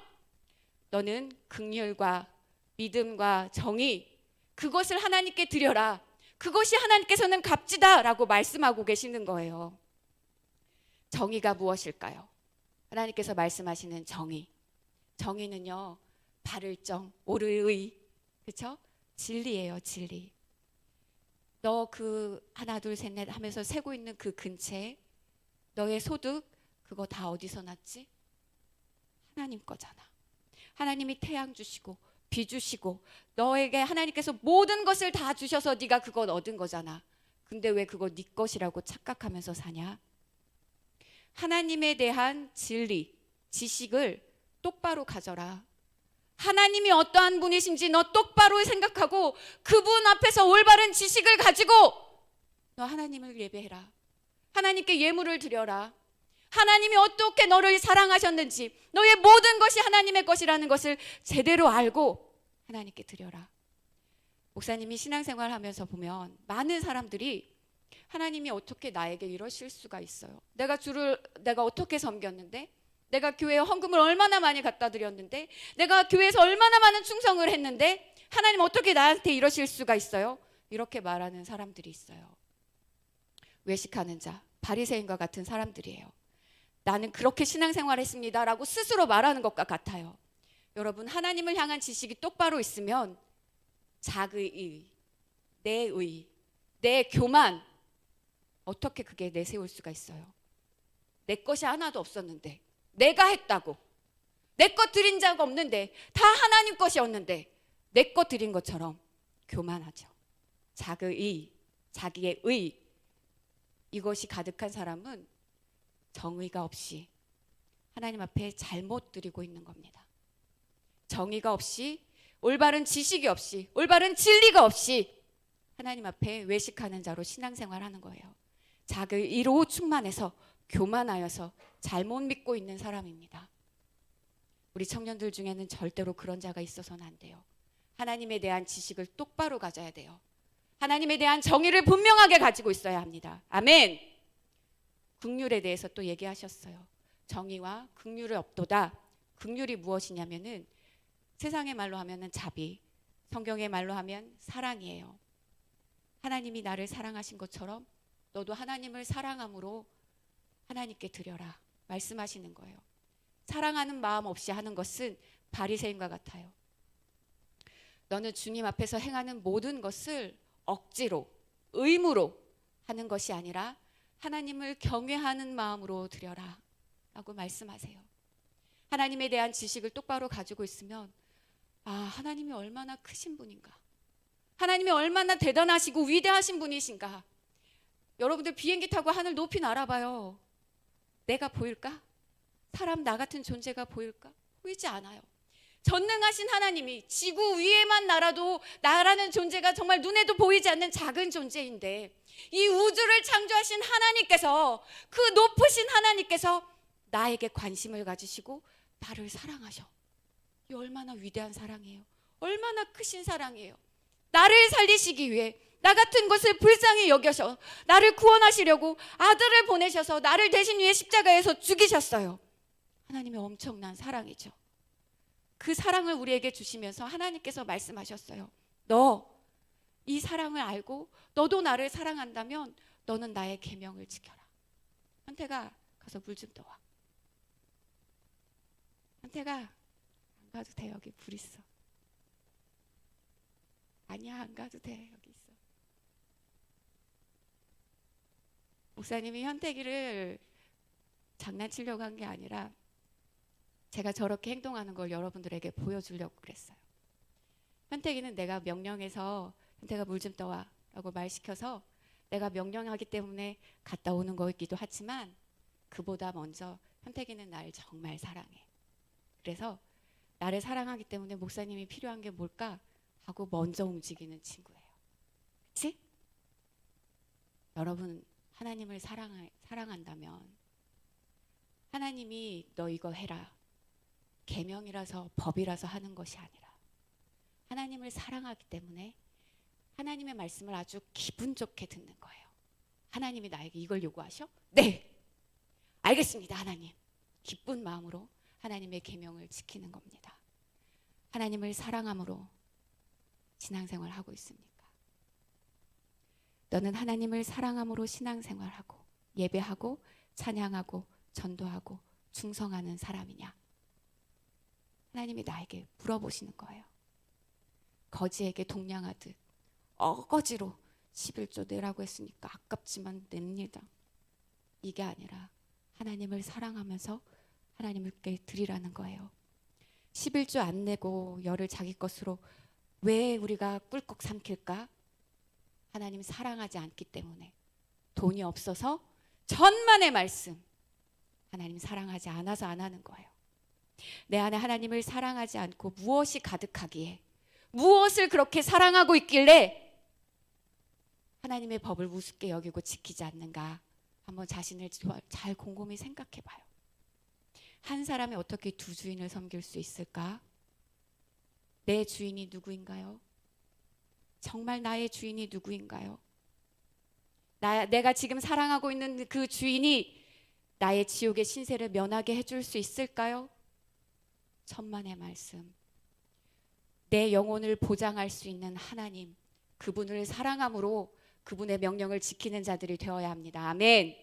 너는 긍휼과 믿음과 정의, 그것을 하나님께 드려라. 그것이 하나님께서는 값지다라고 말씀하고 계시는 거예요. 정의가 무엇일까요? 하나님께서 말씀하시는 정의. 정의는요, 바를 정, 옳을 의, 그렇죠? 진리예요, 진리. 너 그 하나 둘 셋 넷 하면서 세고 있는 그 근처에 너의 소득, 그거 다 어디서 났지? 하나님 거잖아. 하나님이 태양 주시고 비 주시고 너에게 하나님께서 모든 것을 다 주셔서 네가 그걸 얻은 거잖아. 근데 왜 그거 네 것이라고 착각하면서 사냐? 하나님에 대한 진리, 지식을 똑바로 가져라. 하나님이 어떠한 분이신지 너 똑바로 생각하고 그분 앞에서 올바른 지식을 가지고 너 하나님을 예배해라. 하나님께 예물을 드려라. 하나님이 어떻게 너를 사랑하셨는지, 너의 모든 것이 하나님의 것이라는 것을 제대로 알고 하나님께 드려라. 목사님이 신앙생활 하면서 보면 많은 사람들이 하나님이 어떻게 나에게 이러실 수가 있어요. 내가 어떻게 섬겼는데, 내가 교회에 헌금을 얼마나 많이 갖다 드렸는데, 내가 교회에서 얼마나 많은 충성을 했는데 하나님 어떻게 나한테 이러실 수가 있어요? 이렇게 말하는 사람들이 있어요. 외식하는 자, 바리새인과 같은 사람들이에요. 나는 그렇게 신앙생활 했습니다 라고 스스로 말하는 것과 같아요. 여러분, 하나님을 향한 지식이 똑바로 있으면 자의의, 내의, 내 교만, 어떻게 그게 내세울 수가 있어요? 내 것이 하나도 없었는데, 내가 했다고, 내 것 드린 적 없는데, 다 하나님 것이었는데 내 것 드린 것처럼 교만하죠. 자의의, 자기의 의, 이것이 가득한 사람은 정의가 없이 하나님 앞에 잘못 드리고 있는 겁니다. 정의가 없이, 올바른 지식이 없이, 올바른 진리가 없이 하나님 앞에 외식하는 자로 신앙생활하는 거예요. 자의로 충만해서 교만하여서 잘못 믿고 있는 사람입니다. 우리 청년들 중에는 절대로 그런 자가 있어서는 안 돼요. 하나님에 대한 지식을 똑바로 가져야 돼요. 하나님에 대한 정의를 분명하게 가지고 있어야 합니다. 아멘. 긍휼에 대해서 또 얘기하셨어요. 정의와 긍휼이 없도다. 긍휼이 무엇이냐면은 세상의 말로 하면은 자비, 성경의 말로 하면 사랑이에요. 하나님이 나를 사랑하신 것처럼 너도 하나님을 사랑함으로 하나님께 드려라 말씀하시는 거예요. 사랑하는 마음 없이 하는 것은 바리새인과 같아요. 너는 주님 앞에서 행하는 모든 것을 억지로, 의무로 하는 것이 아니라 하나님을 경외하는 마음으로 드려라 라고 말씀하세요. 하나님에 대한 지식을 똑바로 가지고 있으면, 하나님이 얼마나 크신 분인가, 하나님이 얼마나 대단하시고 위대하신 분이신가. 여러분들 비행기 타고 하늘 높이 날아봐요. 내가 보일까? 사람 나 같은 존재가 보일까? 보이지 않아요. 전능하신 하나님이 지구 위에만 날아도 나라는 존재가 정말 눈에도 보이지 않는 작은 존재인데, 이 우주를 창조하신 하나님께서, 그 높으신 하나님께서 나에게 관심을 가지시고 나를 사랑하셔. 이 얼마나 위대한 사랑이에요. 얼마나 크신 사랑이에요. 나를 살리시기 위해 나 같은 것을 불쌍히 여겨서 나를 구원하시려고 아들을 보내셔서 나를 대신 위해 십자가에서 죽이셨어요. 하나님의 엄청난 사랑이죠. 그 사랑을 우리에게 주시면서 하나님께서 말씀하셨어요. 너 이 사랑을 알고 너도 나를 사랑한다면 너는 나의 계명을 지켜라. 현태가 가서 물 좀 떠와. 현태가 안 가도 돼. 여기 불 있어. 아니야, 안 가도 돼. 여기 있어. 목사님이 현태기를 장난치려고 한 게 아니라 제가 저렇게 행동하는 걸 여러분들에게 보여주려고 그랬어요. 현태기는 내가 명령해서 현태가 물 좀 떠와 라고 말시켜서 내가 명령하기 때문에 갔다 오는 거이기도 하지만 그보다 먼저 현태기는 나를 정말 사랑해. 그래서 나를 사랑하기 때문에 목사님이 필요한 게 뭘까 하고 먼저 움직이는 친구예요. 그렇지? 여러분 하나님을 사랑한다면 하나님이 너 이거 해라. 계명이라서 법이라서 하는 것이 아니라 하나님을 사랑하기 때문에 하나님의 말씀을 아주 기분 좋게 듣는 거예요. 하나님이 나에게 이걸 요구하셔? 네! 알겠습니다, 하나님. 기쁜 마음으로 하나님의 계명을 지키는 겁니다. 하나님을 사랑함으로 신앙생활 하고 있습니까? 너는 하나님을 사랑함으로 신앙생활하고 예배하고 찬양하고 전도하고 충성하는 사람이냐? 하나님이 나에게 물어보시는 거예요. 거지에게 동냥하듯 어거지로 11조 내라고 했으니까 아깝지만 냅니다. 이게 아니라 하나님을 사랑하면서 하나님께 드리라는 거예요. 11조 안 내고 열을 자기 것으로 왜 우리가 꿀꺽 삼킬까? 하나님 사랑하지 않기 때문에. 돈이 없어서 천만의 말씀. 하나님 사랑하지 않아서 안 하는 거예요. 내 안에 하나님을 사랑하지 않고 무엇이 가득하기에, 무엇을 그렇게 사랑하고 있길래 하나님의 법을 우습게 여기고 지키지 않는가? 한번 자신을 잘 곰곰이 생각해 봐요. 한 사람이 어떻게 두 주인을 섬길 수 있을까? 내 주인이 누구인가요? 정말 나의 주인이 누구인가요? 내가 지금 사랑하고 있는 그 주인이 나의 지옥의 신세를 면하게 해줄 수 있을까요? 천만의 말씀. 내 영혼을 보장할 수 있는 하나님, 그분을 사랑함으로 그분의 명령을 지키는 자들이 되어야 합니다. 아멘.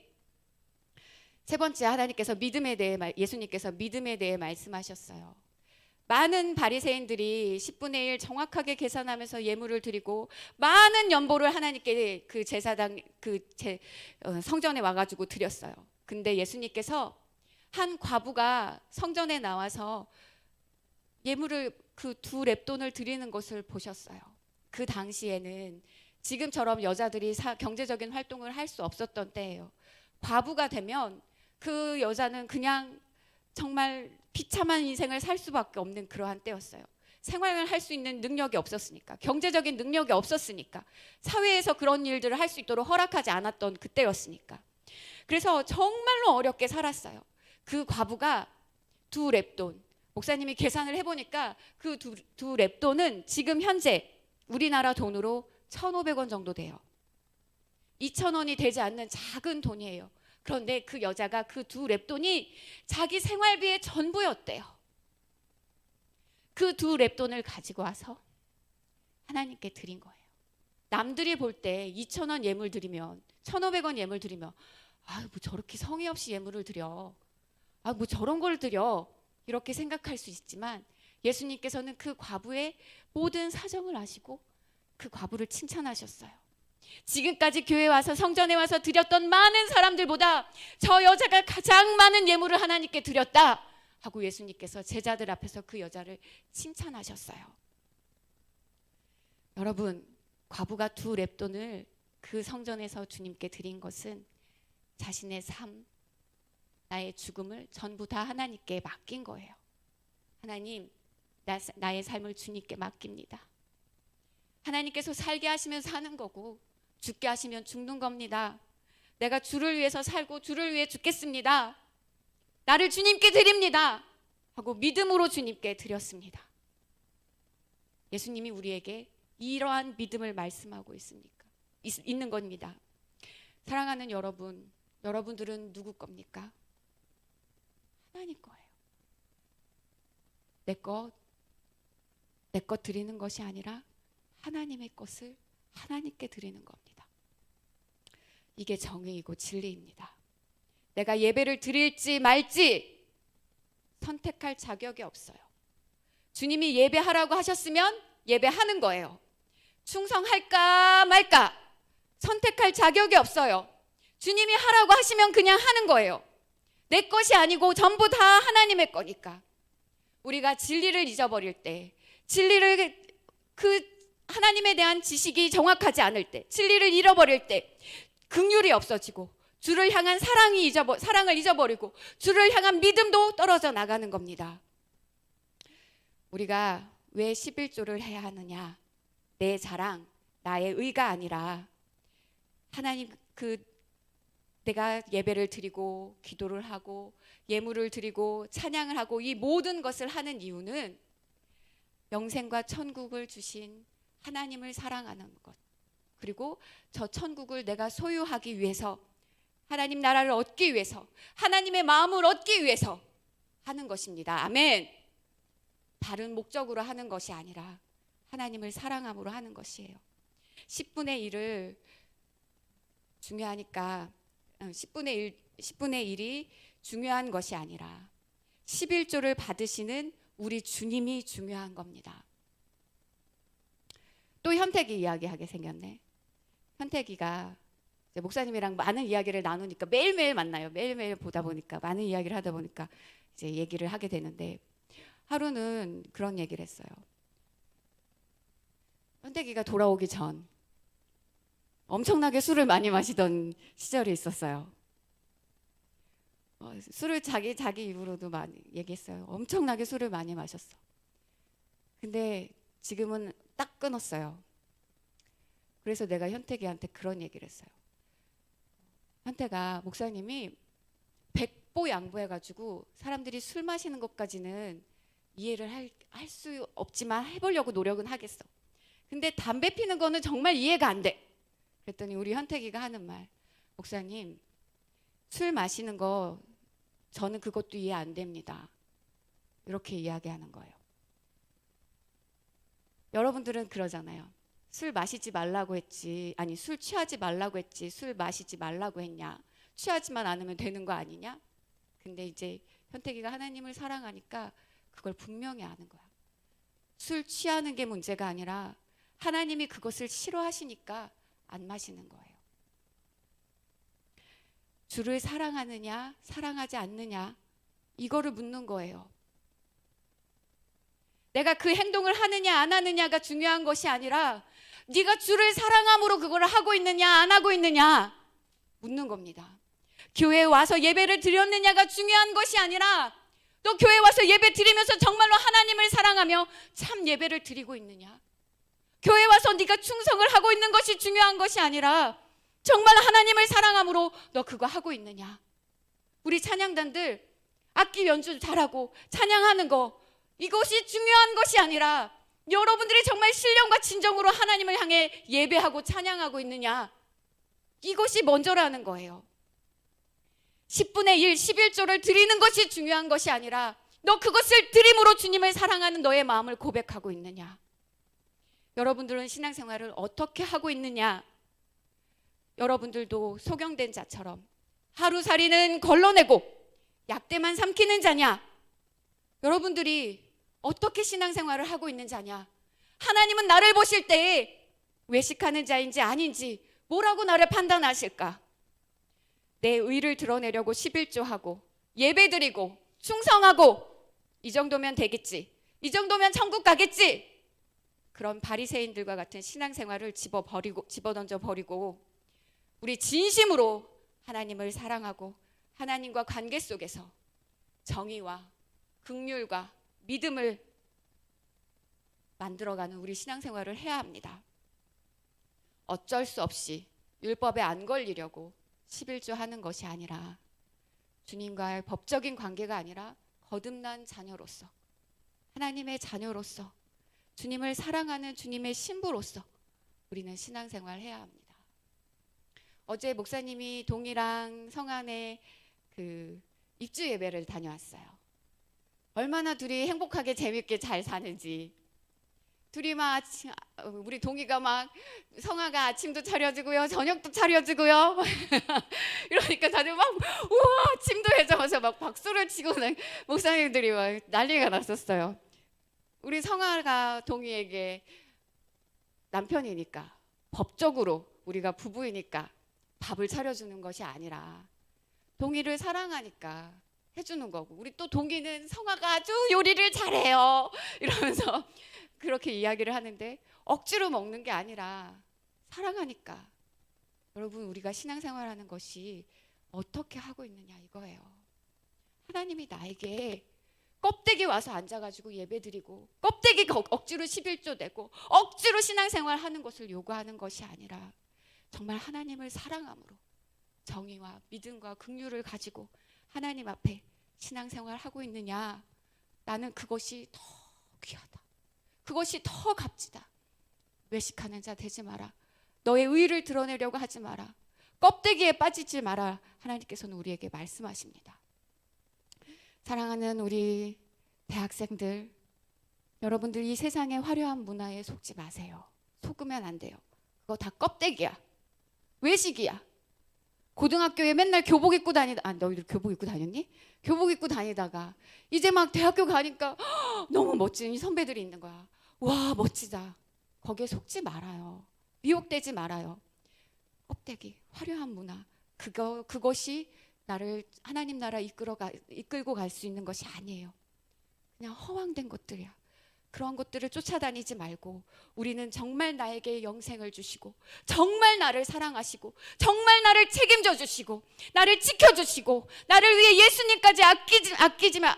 세 번째, 하나님께서 예수님께서 믿음에 대해 말씀하셨어요. 많은 바리새인들이 10분의 1 정확하게 계산하면서 예물을 드리고 많은 연보를 하나님께 그 제사당 성전에 와가지고 드렸어요. 근데 예수님께서 한 과부가 성전에 나와서 예물을 그 2렙돈을 드리는 것을 보셨어요. 그 당시에는 지금처럼 여자들이 경제적인 활동을 할 수 없었던 때예요. 과부가 되면 그 여자는 그냥 정말 비참한 인생을 살 수밖에 없는 그러한 때였어요. 생활을 할 수 있는 능력이 없었으니까, 경제적인 능력이 없었으니까, 사회에서 그런 일들을 할 수 있도록 허락하지 않았던 그때였으니까. 그래서 정말로 어렵게 살았어요. 그 과부가 2렙돈, 목사님이 계산을 해보니까 그 두 렙돈은 지금 현재 우리나라 돈으로 1,500원 정도 돼요. 2,000원이 되지 않는 작은 돈이에요. 그런데 그 여자가 그 2렙돈이 자기 생활비의 전부였대요. 그 2렙돈을 가지고 와서 하나님께 드린 거예요. 남들이 볼 때 2,000원 예물 드리면, 1,500원 예물 드리면, 뭐 저렇게 성의 없이 예물을 드려, 뭐 저런 걸 드려, 이렇게 생각할 수 있지만 예수님께서는 그 과부의 모든 사정을 아시고 그 과부를 칭찬하셨어요. 지금까지 교회에 와서 성전에 와서 드렸던 많은 사람들보다 저 여자가 가장 많은 예물을 하나님께 드렸다 하고 예수님께서 제자들 앞에서 그 여자를 칭찬하셨어요. 여러분, 과부가 2렙돈을 그 성전에서 주님께 드린 것은 자신의 삶, 나의 죽음을 전부 다 하나님께 맡긴 거예요. 하나님, 나의 삶을 주님께 맡깁니다. 하나님께서 살게 하시면 사는 거고 죽게 하시면 죽는 겁니다. 내가 주를 위해서 살고 주를 위해 죽겠습니다. 나를 주님께 드립니다 하고 믿음으로 주님께 드렸습니다. 예수님이 우리에게 이러한 믿음을 말씀하고 있는 겁니다. 사랑하는 여러분, 여러분들은 누구 겁니까? 하나님 거예요. 내 것 내 것 드리는 것이 아니라 하나님의 것을 하나님께 드리는 겁니다. 이게 정의이고 진리입니다. 내가 예배를 드릴지 말지 선택할 자격이 없어요. 주님이 예배하라고 하셨으면 예배하는 거예요. 충성할까 말까 선택할 자격이 없어요. 주님이 하라고 하시면 그냥 하는 거예요. 내 것이 아니고 전부 다 하나님의 거니까. 우리가 진리를 잊어버릴 때, 진리를 하나님에 대한 지식이 정확하지 않을 때, 진리를 잃어버릴 때 긍휼이 없어지고 주를 향한 사랑을 잊어버리고 주를 향한 믿음도 떨어져 나가는 겁니다. 우리가 왜 11조를 해야 하느냐? 내 자랑, 나의 의가 아니라 하나님 내가 예배를 드리고 기도를 하고 예물을 드리고 찬양을 하고 이 모든 것을 하는 이유는 영생과 천국을 주신 하나님을 사랑하는 것, 그리고 저 천국을 내가 소유하기 위해서, 하나님 나라를 얻기 위해서, 하나님의 마음을 얻기 위해서 하는 것입니다. 아멘. 다른 목적으로 하는 것이 아니라 하나님을 사랑함으로 하는 것이에요. 10분의 1을 중요하니까 10분의 1이 중요한 것이 아니라 11조를 받으시는 우리 주님이 중요한 겁니다. 또 현택이 이야기하게 생겼네. 현택이가 목사님이랑 많은 이야기를 나누니까 매일매일 만나요. 매일매일 보다 보니까 많은 이야기를 하다 보니까 이제 얘기를 하게 되는데, 하루는 그런 얘기를 했어요. 현택이가 돌아오기 전 엄청나게 술을 많이 마시던 시절이 있었어요. 술을 자기 입으로도 많이 얘기했어요. 엄청나게 술을 많이 마셨어. 근데 지금은 딱 끊었어요. 그래서 내가 현택이한테 그런 얘기를 했어요. 현택아, 목사님이 백보양보해가지고 사람들이 술 마시는 것까지는 이해를 할 수 없지만 해보려고 노력은 하겠어. 근데 담배 피는 거는 정말 이해가 안 돼. 그랬더니 우리 현택이가 하는 말, 목사님 술 마시는 거 저는 그것도 이해 안 됩니다. 이렇게 이야기하는 거예요. 여러분들은 그러잖아요. 술 마시지 말라고 했지, 아니 술 취하지 말라고 했지, 술 마시지 말라고 했냐, 취하지만 않으면 되는 거 아니냐. 근데 이제 현택이가 하나님을 사랑하니까 그걸 분명히 아는 거야. 술 취하는 게 문제가 아니라 하나님이 그것을 싫어하시니까 안 마시는 거예요. 주를 사랑하느냐 사랑하지 않느냐 이거를 묻는 거예요. 내가 그 행동을 하느냐 안 하느냐가 중요한 것이 아니라 네가 주를 사랑함으로 그걸 하고 있느냐 안 하고 있느냐 묻는 겁니다. 교회에 와서 예배를 드렸느냐가 중요한 것이 아니라 또 교회에 와서 예배 드리면서 정말로 하나님을 사랑하며 참 예배를 드리고 있느냐. 교회에 와서 네가 충성을 하고 있는 것이 중요한 것이 아니라 정말 하나님을 사랑함으로 너 그거 하고 있느냐. 우리 찬양단들 악기 연주 잘하고 찬양하는 거 이것이 중요한 것이 아니라 여러분들이 정말 신령과 진정으로 하나님을 향해 예배하고 찬양하고 있느냐. 이것이 먼저라는 거예요. 10분의 1, 11조를 드리는 것이 중요한 것이 아니라 너 그것을 드림으로 주님을 사랑하는 너의 마음을 고백하고 있느냐. 여러분들은 신앙생활을 어떻게 하고 있느냐. 여러분들도 소경된 자처럼 하루살이는 걸러내고 약대만 삼키는 자냐. 여러분들이 어떻게 신앙생활을 하고 있는 자냐. 하나님은 나를 보실 때에 외식하는 자인지 아닌지 뭐라고 나를 판단하실까. 내 의를 드러내려고 11조하고 예배드리고 충성하고 이 정도면 되겠지, 이 정도면 천국 가겠지, 그런 바리새인들과 같은 신앙생활을 집어던져 버리고 우리 진심으로 하나님을 사랑하고 하나님과 관계 속에서 정의와 긍휼과 믿음을 만들어가는 우리 신앙생활을 해야 합니다. 어쩔 수 없이 율법에 안 걸리려고 11조 하는 것이 아니라 주님과의 법적인 관계가 아니라 거듭난 자녀로서, 하나님의 자녀로서, 주님을 사랑하는 주님의 신부로서 우리는 신앙생활을 해야 합니다. 어제 목사님이 동이랑 성안에 입주 예배를 다녀왔어요. 얼마나 둘이 행복하게 재밌게 잘 사는지. 둘이 막 우리 동이가 막 성아가 아침도 차려주고요, 저녁도 차려주고요. 이러니까 다들 막 우와 아침도 해줘서 막 박수를 치고 목사님들이 막 난리가 났었어요. 우리 성아가 동이에게 남편이니까 법적으로 우리가 부부이니까 밥을 차려주는 것이 아니라 동이를 사랑하니까 해주는 거고, 우리 또 동이는 성아가 아주 요리를 잘해요 이러면서 그렇게 이야기를 하는데 억지로 먹는 게 아니라 사랑하니까. 여러분, 우리가 신앙생활하는 것이 어떻게 하고 있느냐 이거예요. 하나님이 나에게 껍데기 와서 앉아가지고 예배드리고 껍데기 억지로 11조 내고 억지로 신앙생활 하는 것을 요구하는 것이 아니라 정말 하나님을 사랑함으로 정의와 믿음과 긍휼을 가지고 하나님 앞에 신앙생활 하고 있느냐, 나는 그것이 더 귀하다, 그것이 더 값지다. 외식하는 자 되지 마라, 너의 의의를 드러내려고 하지 마라, 껍데기에 빠지지 마라. 하나님께서는 우리에게 말씀하십니다. 사랑하는 우리 대학생들, 여러분들 이 세상의 화려한 문화에 속지 마세요. 속으면 안 돼요. 그거 다 껍데기야, 외식이야. 고등학교에 맨날 교복 입고 다니다, 너희들 교복 입고 다녔니? 교복 입고 다니다가 이제 막 대학교 가니까 너무 멋진 이 선배들이 있는 거야. 와 멋지다. 거기에 속지 말아요. 미혹되지 말아요. 껍데기, 화려한 문화, 그것이 나를 하나님 나라 이끌고 갈 수 있는 것이 아니에요. 그냥 허황된 것들이야. 그런 것들을 쫓아다니지 말고 우리는 정말 나에게 영생을 주시고 정말 나를 사랑하시고 정말 나를 책임져 주시고 나를 지켜주시고 나를 위해 예수님까지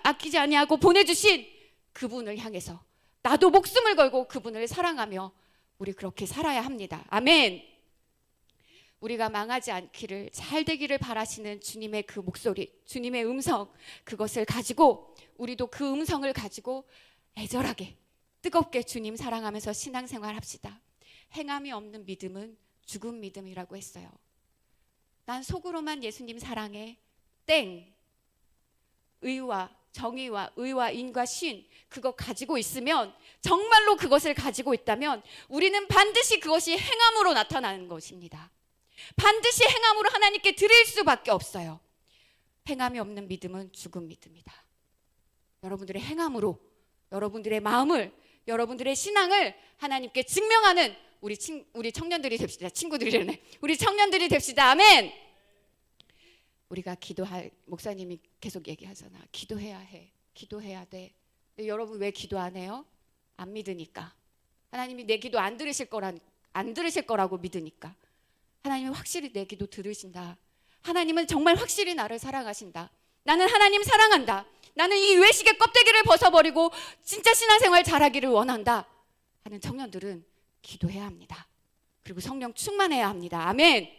아끼지 아니하고 보내주신 그분을 향해서 나도 목숨을 걸고 그분을 사랑하며 우리 그렇게 살아야 합니다. 아멘. 우리가 망하지 않기를, 잘 되기를 바라시는 주님의 그 목소리, 주님의 음성, 그것을 가지고 우리도 그 음성을 가지고 애절하게 뜨겁게 주님 사랑하면서 신앙생활 합시다. 행함이 없는 믿음은 죽은 믿음이라고 했어요. 난 속으로만 예수님 사랑해 땡. 의와 정의와 의와 인과 신, 그거 가지고 있으면, 정말로 그것을 가지고 있다면 우리는 반드시 그것이 행함으로 나타나는 것입니다. 반드시 행함으로 하나님께 드릴 수밖에 없어요. 행함이 없는 믿음은 죽은 믿음이다. 여러분들의 행함으로 여러분들의 마음을, 여러분들의 신앙을 하나님께 증명하는 우리 청년들이 됩시다. 친구들이라네. 우리 청년들이 됩시다. 아멘. 우리가 기도할, 목사님이 계속 얘기하잖아. 기도해야 해. 기도해야 돼. 근데 여러분 왜 기도 안 해요? 안 믿으니까. 하나님이 내 기도 안 들으실 거라고 믿으니까. 하나님은 확실히 내 기도 들으신다. 하나님은 정말 확실히 나를 사랑하신다. 나는 하나님 사랑한다. 나는 이 외식의 껍데기를 벗어버리고 진짜 신앙생활 잘하기를 원한다 하는 청년들은 기도해야 합니다. 그리고 성령 충만해야 합니다. 아멘.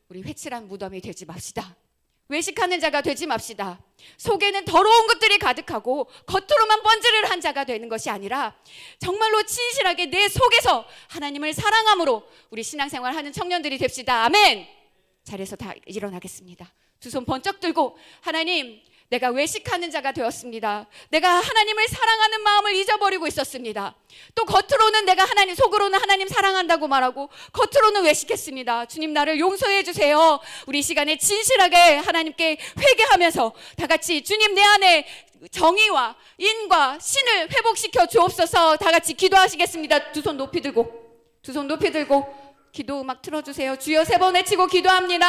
우리 회칠한 무덤이 되지 맙시다. 외식하는 자가 되지 맙시다. 속에는 더러운 것들이 가득하고 겉으로만 번지르르한 자가 되는 것이 아니라 정말로 진실하게 내 속에서 하나님을 사랑함으로 우리 신앙생활 하는 청년들이 됩시다. 아멘. 자리에서 다 일어나겠습니다. 두 손 번쩍 들고, 하나님, 내가 외식하는 자가 되었습니다. 내가 하나님을 사랑하는 마음을 잊어버리고 있었습니다. 또 겉으로는 내가 하나님, 속으로는 하나님 사랑한다고 말하고 겉으로는 외식했습니다. 주님, 나를 용서해 주세요. 우리 시간에 진실하게 하나님께 회개하면서 다 같이 주님, 내 안에 정의와 인과 신을 회복시켜 주옵소서. 다 같이 기도하시겠습니다. 두 손 높이 들고 기도 음악 틀어주세요. 주여 3번 외치고 기도합니다.